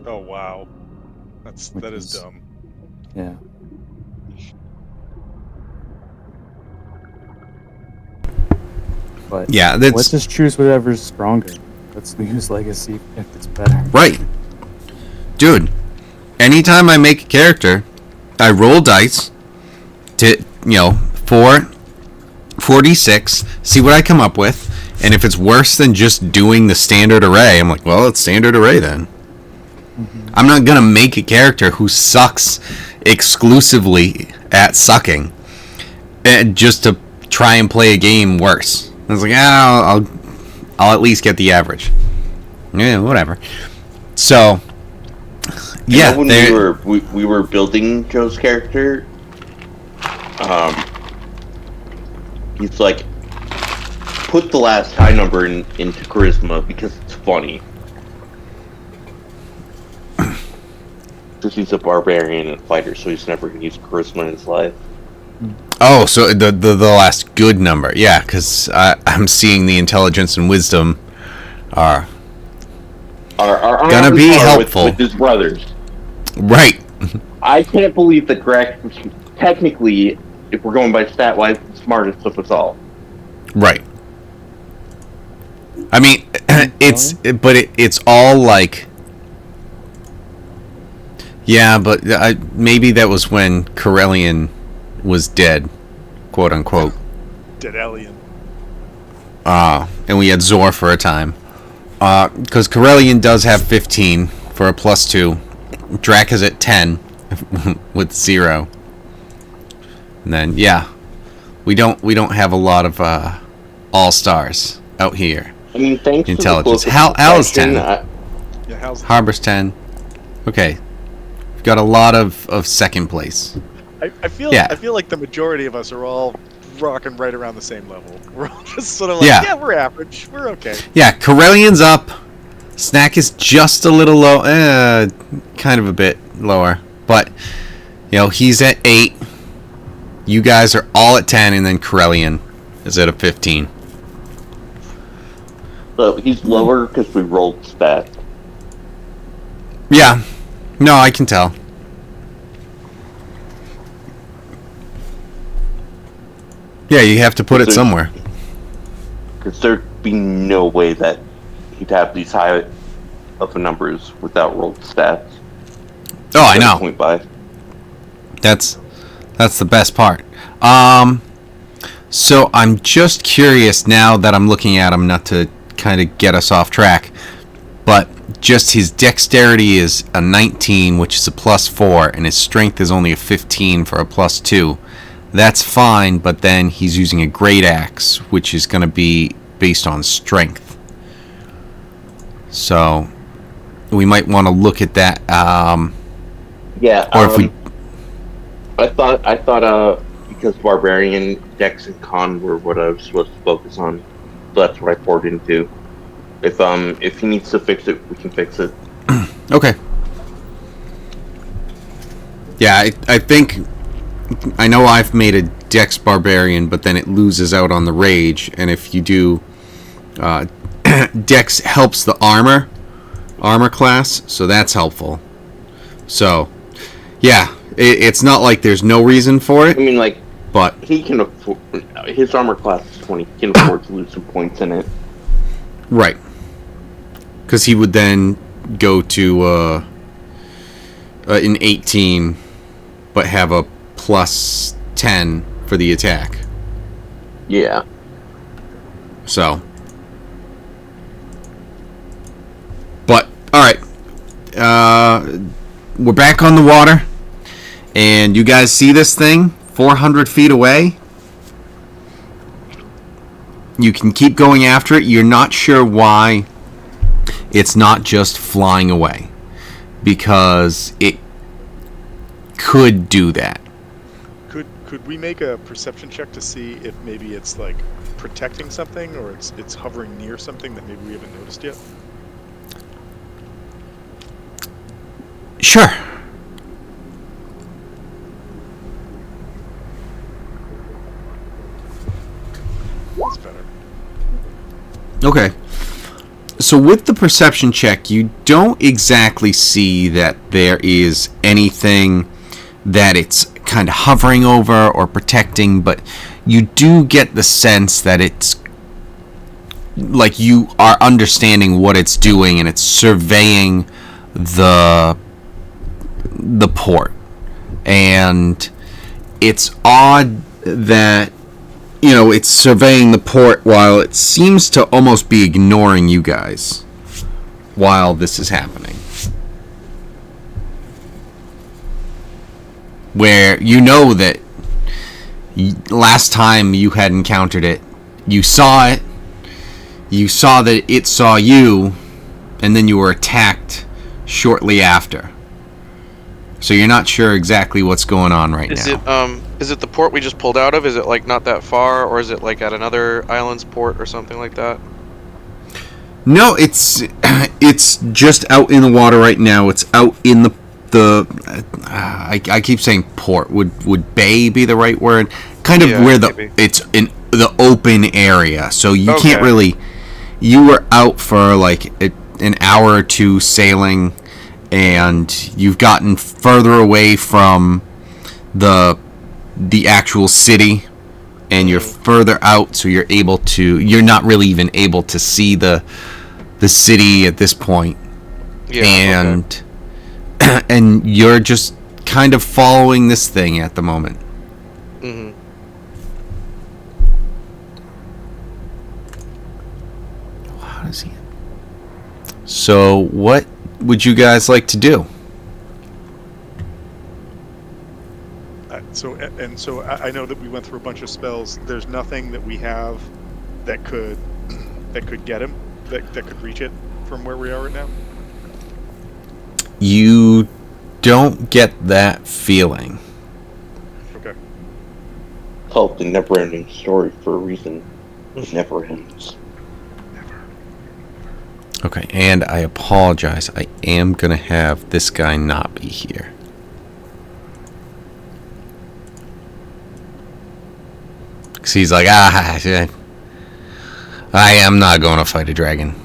Oh wow, that is dumb. Yeah. But Yeah, let's just choose whatever's stronger. Let's use legacy if it's better. Right. Dude, anytime I make a character, I roll dice to, 4d6, see what I come up with, and if it's worse than just doing the standard array, I'm like, well, it's standard array then. Mm-hmm. I'm not going to make a character who sucks exclusively at sucking just to try and play a game worse. I was like, I'll at least get the average. Yeah, whatever. So, yeah, when we were building Joe's character, he's like, put the last high number into charisma because it's funny. Because he's a barbarian and fighter, so he's never going to use charisma in his life. Oh, so the last good number, yeah, because I'm seeing the intelligence and wisdom are gonna be helpful with his brothers. Right. I can't believe that Grax was technically, if we're going by stat wise, the smartest of us all. Right. I mean, it's all like, yeah, but maybe that was when Corellian was dead, quote unquote. Dead alien. And we had Zor for a time. Because Corellian does have 15 for a +2. Drac is at 10 with 0. And then we don't have a lot of all-stars out here. I mean, thanks intelligence. to the Hal is 10. Yeah, how's Harbor's 10. Okay. We've got a lot of second place. I feel like the majority of us are all rocking right around the same level. We're all just sort of like, yeah, we're average. We're okay. Yeah, Corellian's up. Snack is just a little low, kind of a bit lower. But, he's at 8. You guys are all at 10, and then Corellian is at a 15. So he's lower because we rolled stats. Yeah. No, I can tell. Yeah, you have to put it somewhere. Because there'd be no way that he'd have these high of numbers without rolled stats. Oh, I know. Point by. That's the best part. So I'm just curious now that I'm looking at him, not to kind of get us off track, but just his dexterity is a 19, which is a +4, and his strength is only a 15 for a +2. That's fine, but then he's using a great axe, which is going to be based on strength. So we might want to look at that. Yeah. Or if we. I thought because barbarian, dex, and con were what I was supposed to focus on. So that's what I poured into. If he needs to fix it, we can fix it. Okay. Yeah, I think. I know I've made a Dex Barbarian, but then it loses out on the Rage, and if you do, Dex helps the armor class, so that's helpful. So, yeah, it's not like there's no reason for it. I mean, but he can afford, his armor class is 20, he can afford to lose some points in it. Right. Because he would then go to an 18, but have a +10 for the attack. Yeah. So. But, alright. We're back on the water. And you guys see this thing? 400 feet away. You can keep going after it. You're not sure why it's not just flying away. Because it could do that. Could we make a perception check to see if maybe it's like protecting something, or it's hovering near something that maybe we haven't noticed yet? Sure. That's better. Okay. So with the perception check, you don't exactly see that there is anything that it's kind of hovering over or protecting, but you do get the sense that it's like you are understanding what it's doing, and it's surveying the port. And it's odd that it's surveying the port while it seems to almost be ignoring you guys while this is happening. Where that last time you had encountered it, you saw that it saw you, and then you were attacked shortly after. So you're not sure exactly what's going on right now. Is it the port we just pulled out of? Is it like not that far, or is it like at another island's port or something like that? No, it's just out in the water right now. It's out in the I keep saying port. Would bay be the right word? Kind of where it's in the open area. So you can't really. You were out for like an hour or two sailing, and you've gotten further away from the actual city, and you're further out, so you're not really even able to see the city at this point. Yeah, and and you're just kind of following this thing at the moment. Mm-hmm. How does he? So what would you guys like to do? So I know that we went through a bunch of spells. There's nothing that we have that could get him, that could reach it from where we are right now. You don't get that feeling. Okay. Called the never-ending story for a reason. It never ends. Okay, and I apologize. I am gonna have this guy not be here. Cause he's like, I am not going to fight a dragon.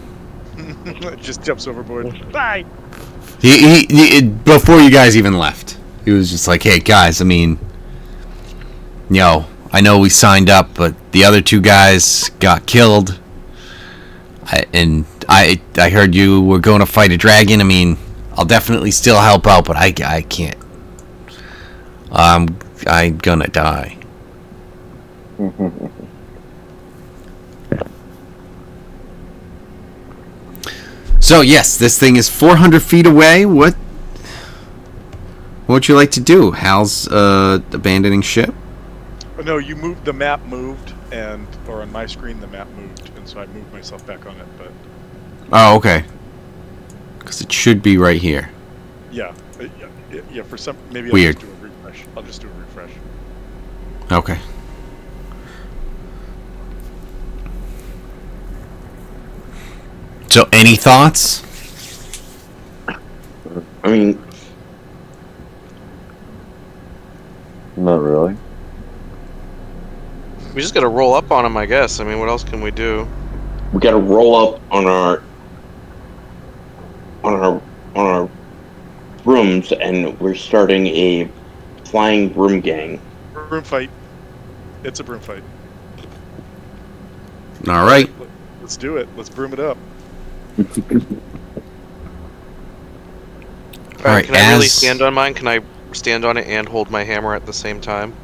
Just jumps overboard. Bye. He before you guys even left, he was just like, hey guys, I mean, I know we signed up, but the other two guys got killed. I heard you were going to fight a dragon. I mean, I'll definitely still help out, but I can't. I'm gonna die. So yes, this thing is 400 feet away. What would you like to do? Hal's abandoning ship? No, you moved. The map moved, or on my screen the map moved, and so I moved myself back on it. But oh, okay. Because it should be right here. Yeah. For some, maybe Weird. I'll just do a refresh. I'll just do a refresh. Okay. So, any thoughts? I mean, Not really. We just gotta roll up on him, I guess. I mean, what else can we do? we gotta roll up on our rooms, and we're starting a flying broom gang. Broom fight. It's a broom fight. All right. Let's do it. Let's broom it up. Alright, can I really as- stand on mine? Can I stand on it and hold my hammer at the same time?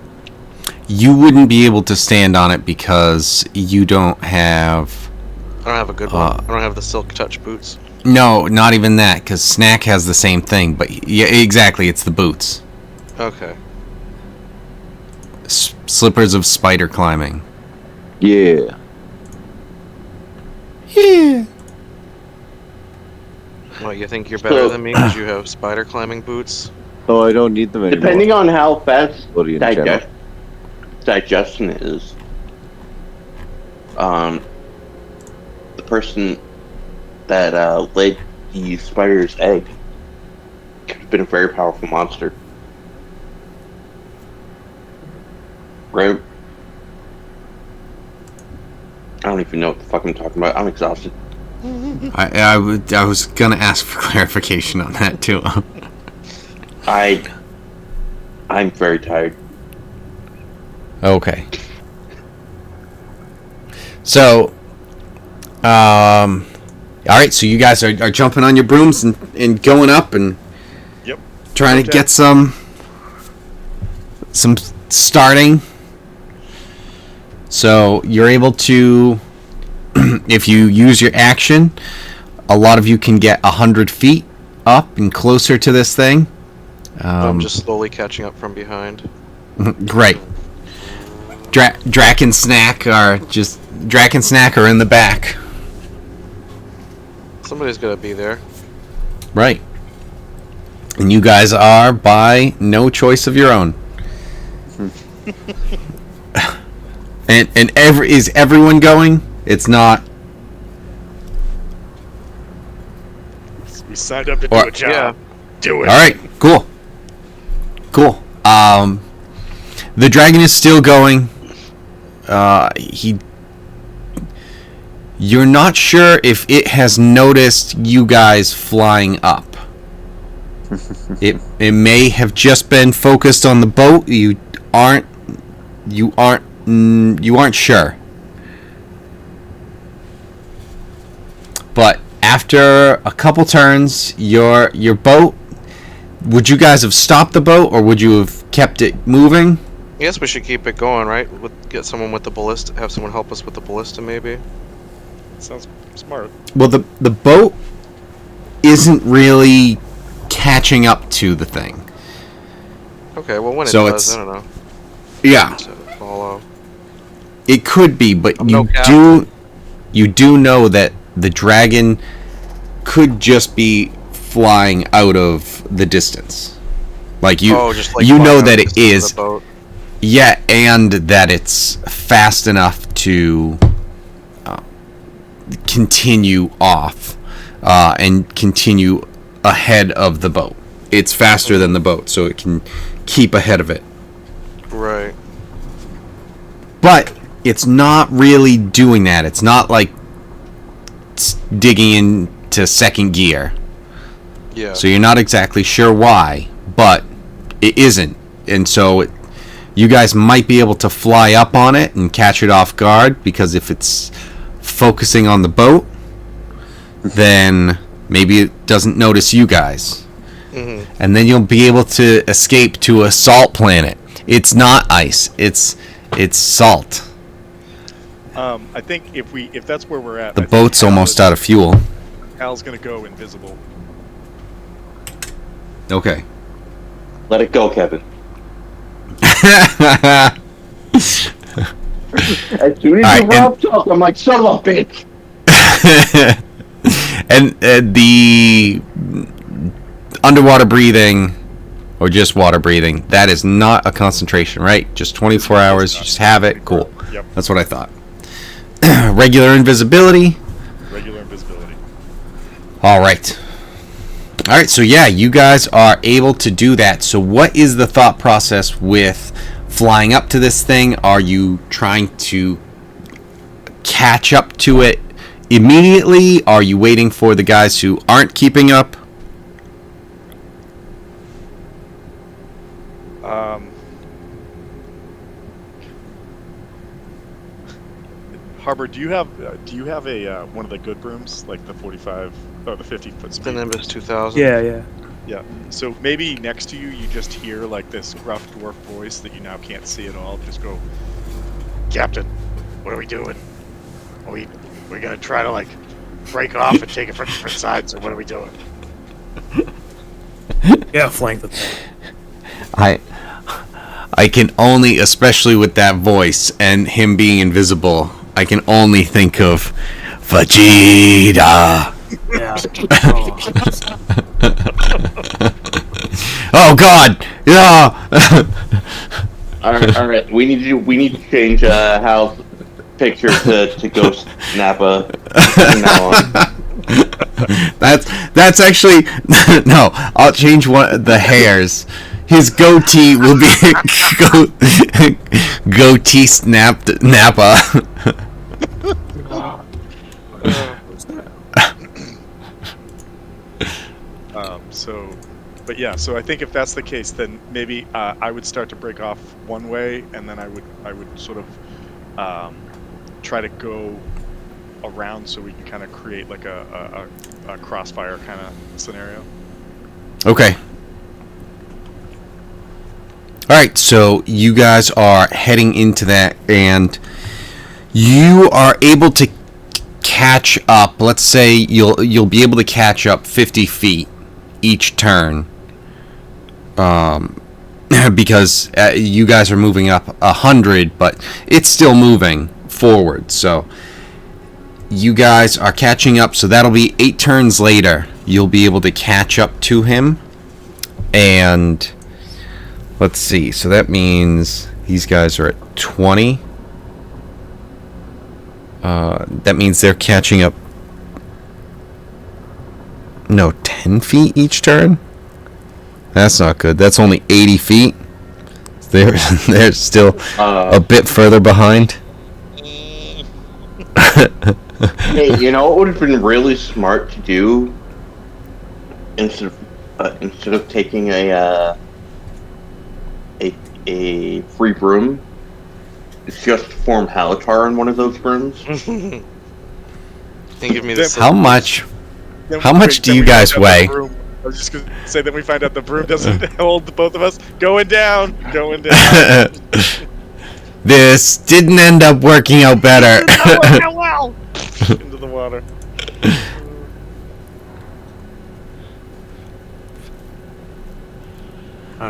You wouldn't be able to stand on it because you don't have... I don't have a good one. I don't have the silk touch boots. No, not even that, because Snack has the same thing. But yeah, exactly, it's the boots. Okay. Slippers of spider climbing. Yeah. Yeah. What, you think you're better than me because you have spider climbing boots? Oh, I don't need them anymore. Depending on how fast Nickelodeon digest, channel. digestion is, the person that laid the spider's egg could have been a very powerful monster. Right? I don't even know what the fuck I'm talking about. I'm exhausted. I was gonna ask for clarification on that too. I'm very tired. Okay. So, all right. So you guys are jumping on your brooms and going up and Yep. trying to get some starting. So you're able to, if you use your action, a lot of you can get 100 feet up and closer to this thing. I'm just slowly catching up from behind. Great. Drac and Snack are in the back. Somebody's gonna be there. Right. And you guys are by no choice of your own. and is everyone going? It's not. We signed up to do a job. Yeah. Do it. All right. Cool. The dragon is still going. You're not sure if it has noticed you guys flying up. It may have just been focused on the boat. You aren't sure. But after a couple turns, your boat, would you guys have stopped the boat or would you have kept it moving? I guess we should keep it going, right? Get someone with the ballista, have someone help us with the ballista, maybe. Sounds smart. Well, the boat isn't really catching up to the thing. Okay, well when it So does, I don't know. Yeah, To follow. it could be, but I'm you no captain. do know that the dragon could just be flying out of the distance. Like you flying know out that the it distance of is. the boat. Yeah, and that it's fast enough to continue off and continue ahead of the boat. It's faster than the boat, so it can keep ahead of it. Right. But it's not really doing that. It's not like digging into second gear. Yeah. So you're not exactly sure why, but it isn't. And so you guys might be able to fly up on it and catch it off guard, because if it's focusing on the boat, then maybe it doesn't notice you guys. Mm-hmm. And then you'll be able to escape to a salt planet. It's not ice. It's salt. I think if that's where we're at, The boat's almost out of fuel. Al's gonna go invisible. Okay. Let it go, Kevin. As soon as All right, Rob talks, I'm like, son of a bitch. And the underwater breathing, or just water breathing, that is not a concentration, right? Just 24 hours, you just have it. Cool. Yep. That's what I thought. Regular invisibility. Regular invisibility. All right. All right, so yeah, you guys are able to do that. So what is the thought process with flying up to this thing? Are you trying to catch up to it immediately? Are you waiting for the guys who aren't keeping up? Harbor, do you have a one of the good rooms, like the 45 or the 50-foot The speed? Nimbus 2000. Yeah. Yeah. So maybe next to you, you just hear like this gruff dwarf voice that you now can't see at all. Just go, Captain, what are we doing? Are we gonna try to like break off and take it from different sides, or what are we doing? Yeah, flank the thing. I can only, especially with that voice and him being invisible, I can only think of Vegeta. Yeah. Oh God! Yeah. All right. We need to change Hal's picture to Ghost Nappa from now on. That's actually no. I'll change the hairs. His goatee will be goatee snapped Nappa. But yeah, so I think if that's the case, then maybe I would start to break off one way, and then I would sort of try to go around so we can kind of create like a crossfire kind of scenario. Okay. All right, so you guys are heading into that, and you are able to catch up. Let's say you'll be able to catch up 50 feet each turn, because you guys are moving up 100, but it's still moving forward. So you guys are catching up. So that'll be 8 turns later. You'll be able to catch up to him, and let's see. So that means these guys are at 20. That means they're catching up. No, 10 feet each turn? That's not good. That's only 80 feet. They're still a bit further behind. Hey, you know what would have been really smart to do instead of taking a free broom? It's just form Halatar in one of those brooms. Can you give me this? How much? How much do you guys weigh? I was just going to say that we find out the broom doesn't hold the both of us. Going down. This didn't end up working out better. Into the water.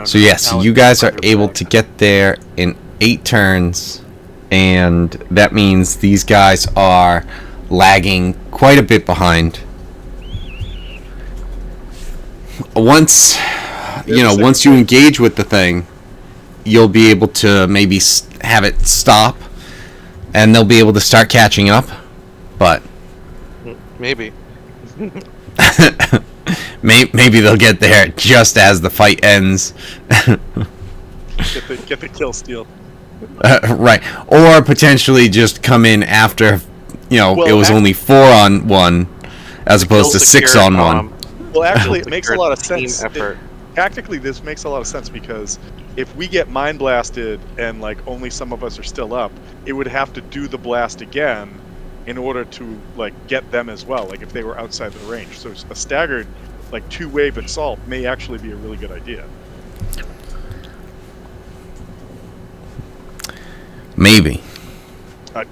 So yes, you guys are able to get there in 8 turns, and that means these guys are lagging quite a bit behind. Once you engage with the thing, you'll be able to maybe have it stop, and they'll be able to start catching up. But maybe maybe they'll get there just as the fight ends. Get the kill steal. Right, or potentially just come in after it was only 4 on 1 as opposed to 6 on 1. Well, actually, it makes a lot of team sense. effort. Tactically, this makes a lot of sense because if we get mind blasted and like only some of us are still up, it would have to do the blast again in order to like get them as well. Like if they were outside the range, so a staggered like 2-wave assault may actually be a really good idea. Maybe.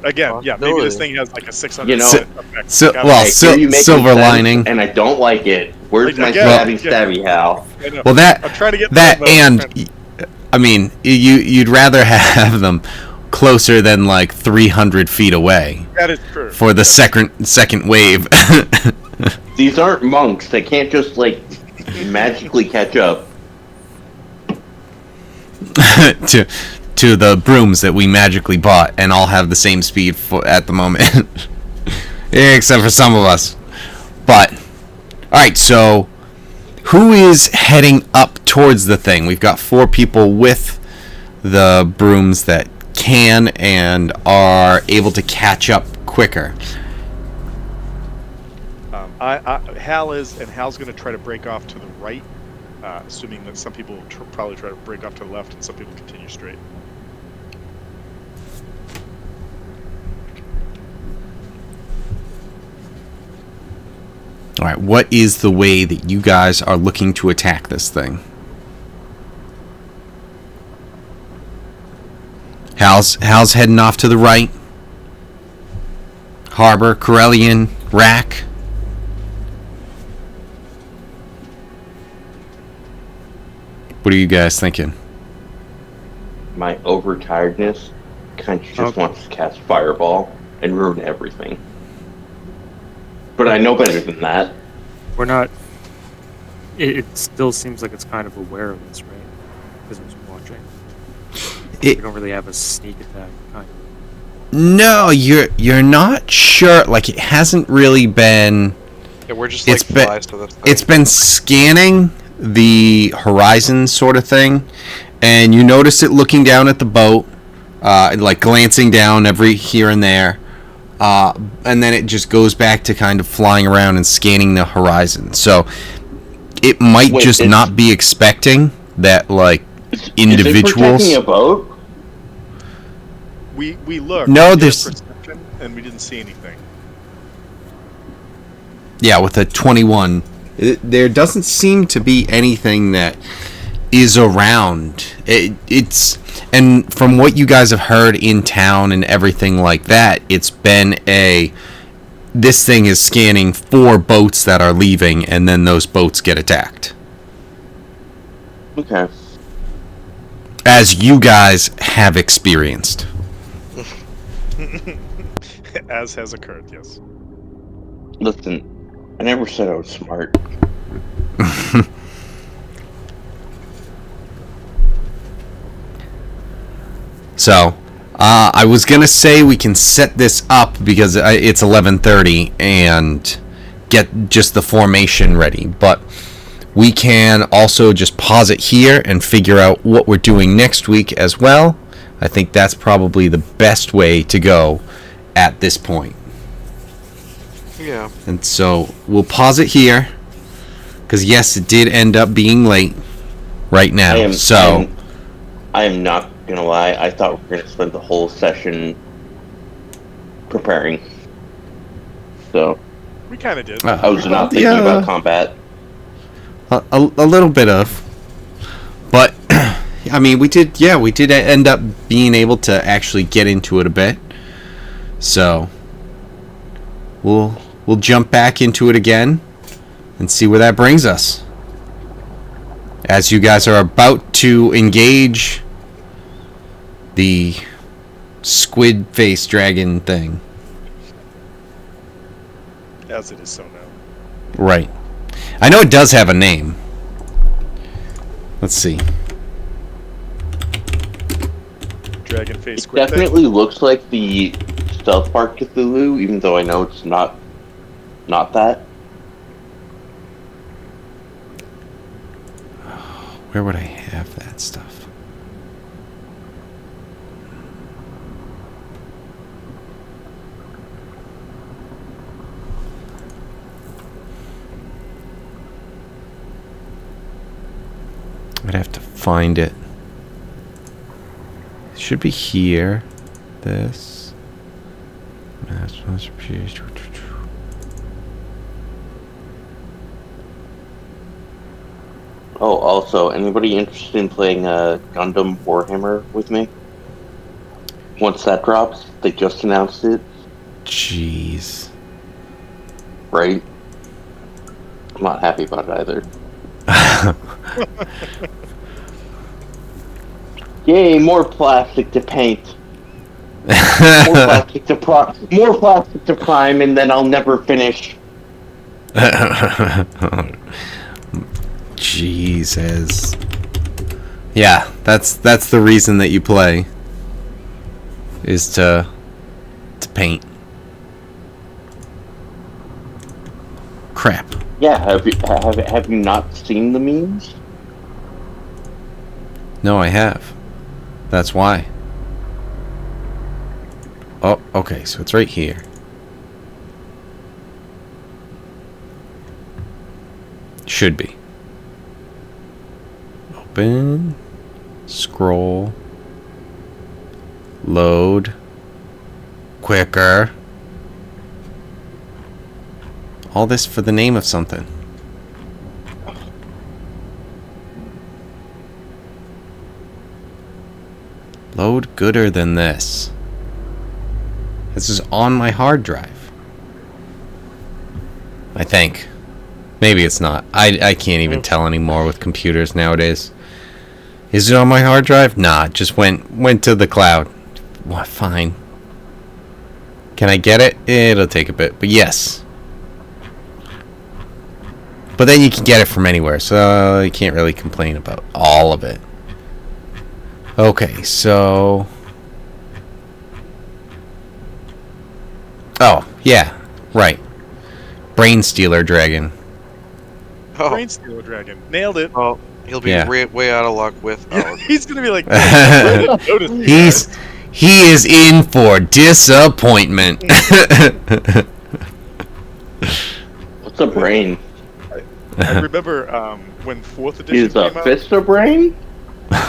Again, yeah, maybe this thing has like a 600. Effect. Silver lining, and I don't like it. Where's my stabby Hal? Well, I'm trying to get and I mean, you'd rather have them closer than like 300 feet away. That is true. For the second wave. These aren't monks. They can't just like magically catch up. to the brooms that we magically bought and all have the same speed at the moment. Except for some of us. But alright, so who is heading up towards the thing? We've got 4 people with the brooms that can and are able to catch up quicker. Hal is, and Hal's going to try to break off to the right, assuming that some people will probably try to break off to the left and some people continue straight. Alright, what is the way that you guys are looking to attack this thing? Hal's heading off to the right. Harbor, Corellian, Rack. What are you guys thinking? My overtiredness kind of just wants to cast Fireball and ruin everything. But I know better than that. We're not. It still seems like it's kind of aware of this, right? Because it was watching. We don't really have a sneak attack kind of. No, you're not sure. Like, it hasn't really been. Yeah, we're just like flies to this thing. It's been scanning the horizon, sort of thing, and you notice it looking down at the boat, like glancing down every here and there, and then it just goes back to kind of flying around and scanning the horizon. So it might just not be expecting that, like, individuals. Is it protecting a boat? We looked. No, we did there's- perception, and we didn't see anything. Yeah, with a 21, there doesn't seem to be anything that is around. It's and from what you guys have heard in town and everything like that, it's been this thing is scanning for boats that are leaving, and then those boats get attacked. Okay. As you guys have experienced. As has occurred, yes. Listen, I never said I was smart. So, I was gonna say we can set this up because it's 11:30 and get just the formation ready, but we can also just pause it here and figure out what we're doing next week as well. I think that's probably the best way to go at this point. Yeah. And so we'll pause it here because yes, it did end up being late right now. I am not gonna lie. I thought we were gonna spend the whole session preparing. So We kind of did. I was not thinking about combat. A little bit of, but I mean, we did end up being able to actually get into it a bit. So we'll jump back into it again and see where that brings us. As you guys are about to engage the squid face dragon thing. As it is so known. Right. I know it does have a name. Let's see. Dragon face It squid thing. definitely looks like the South Park Cthulhu, even though I know it's not that. Where would I have that stuff? I'd have to find it. It should be here. This. Oh, also, anybody interested in playing Gundam Warhammer with me? Once that drops, they just announced it, Jeez. right? I'm not happy about it either. Yay, more plastic to paint. More plastic to prime, and then I'll never finish. Jesus. Yeah, that's the reason that you play. Is to paint. Crap. Yeah, have you not seen the memes? No, I have. That's why. Oh, okay, so it's right here. Should be. Open. Scroll. Load. Quicker. All this for the name of something. Load gooder than this. This is on my hard drive. I think. Maybe it's not. I can't even tell anymore with computers nowadays. Is it on my hard drive? Nah, it just went to the cloud. What? Fine. Can I get it? It'll take a bit, but yes. But then you can get it from anywhere, so you can't really complain about all of it. Okay, so... Oh, yeah. Right. Brain Stealer Dragon. Oh, Brain Stealer Dragon. Nailed it. well, he'll be Yeah. way out of luck with. Yeah, Oh, he's gonna be like, I didn't notice you guys." He is in for disappointment. What's a brain? I remember when 4th edition Is a came out. fist a brain?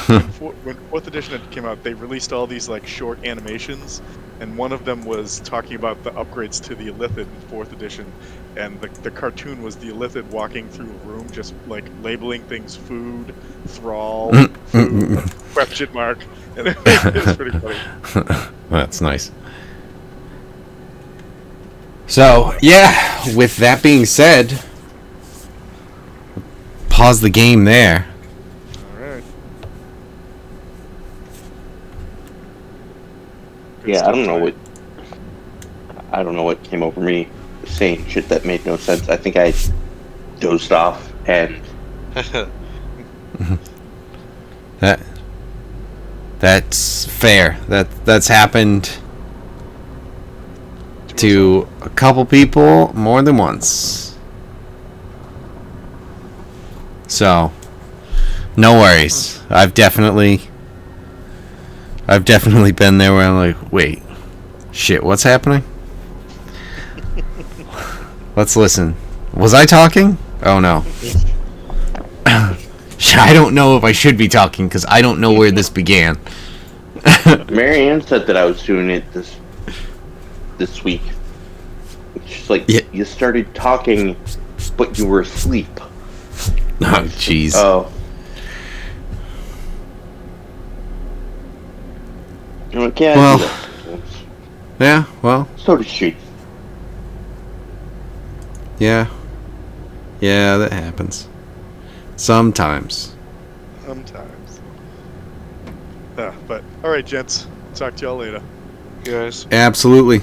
When 4th edition came out, they released all these like short animations, and one of them was talking about the upgrades to the Illithid in 4th edition, and the cartoon was the Illithid walking through a room, just like labeling things: food, thrall, food, question mark, and it was pretty funny. That's nice. So, yeah, with that being said, pause the game there. All right. Good Yeah, I stuff don't know tonight. what. I don't know what came over me saying shit that made no sense. I think I dozed off and That's fair. That's happened to a couple people more than once. So, no worries. I've definitely been there where I'm like, wait, shit, what's happening? Let's listen. Was I talking? Oh no. I don't know if I should be talking because I don't know where this began. Marianne said that I was doing it this week. She's like, Yeah. you started talking, but you were asleep. Oh, jeez. Oh. I'm like, yeah, Well. I do that sometimes. Yeah, well, So does she. yeah. Yeah, that happens. Sometimes. Sometimes. But all right, gents. Talk to y'all later. guys, Absolutely.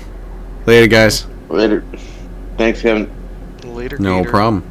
Later, guys. Later. Thanks, Kevin. later. No Peter. problem.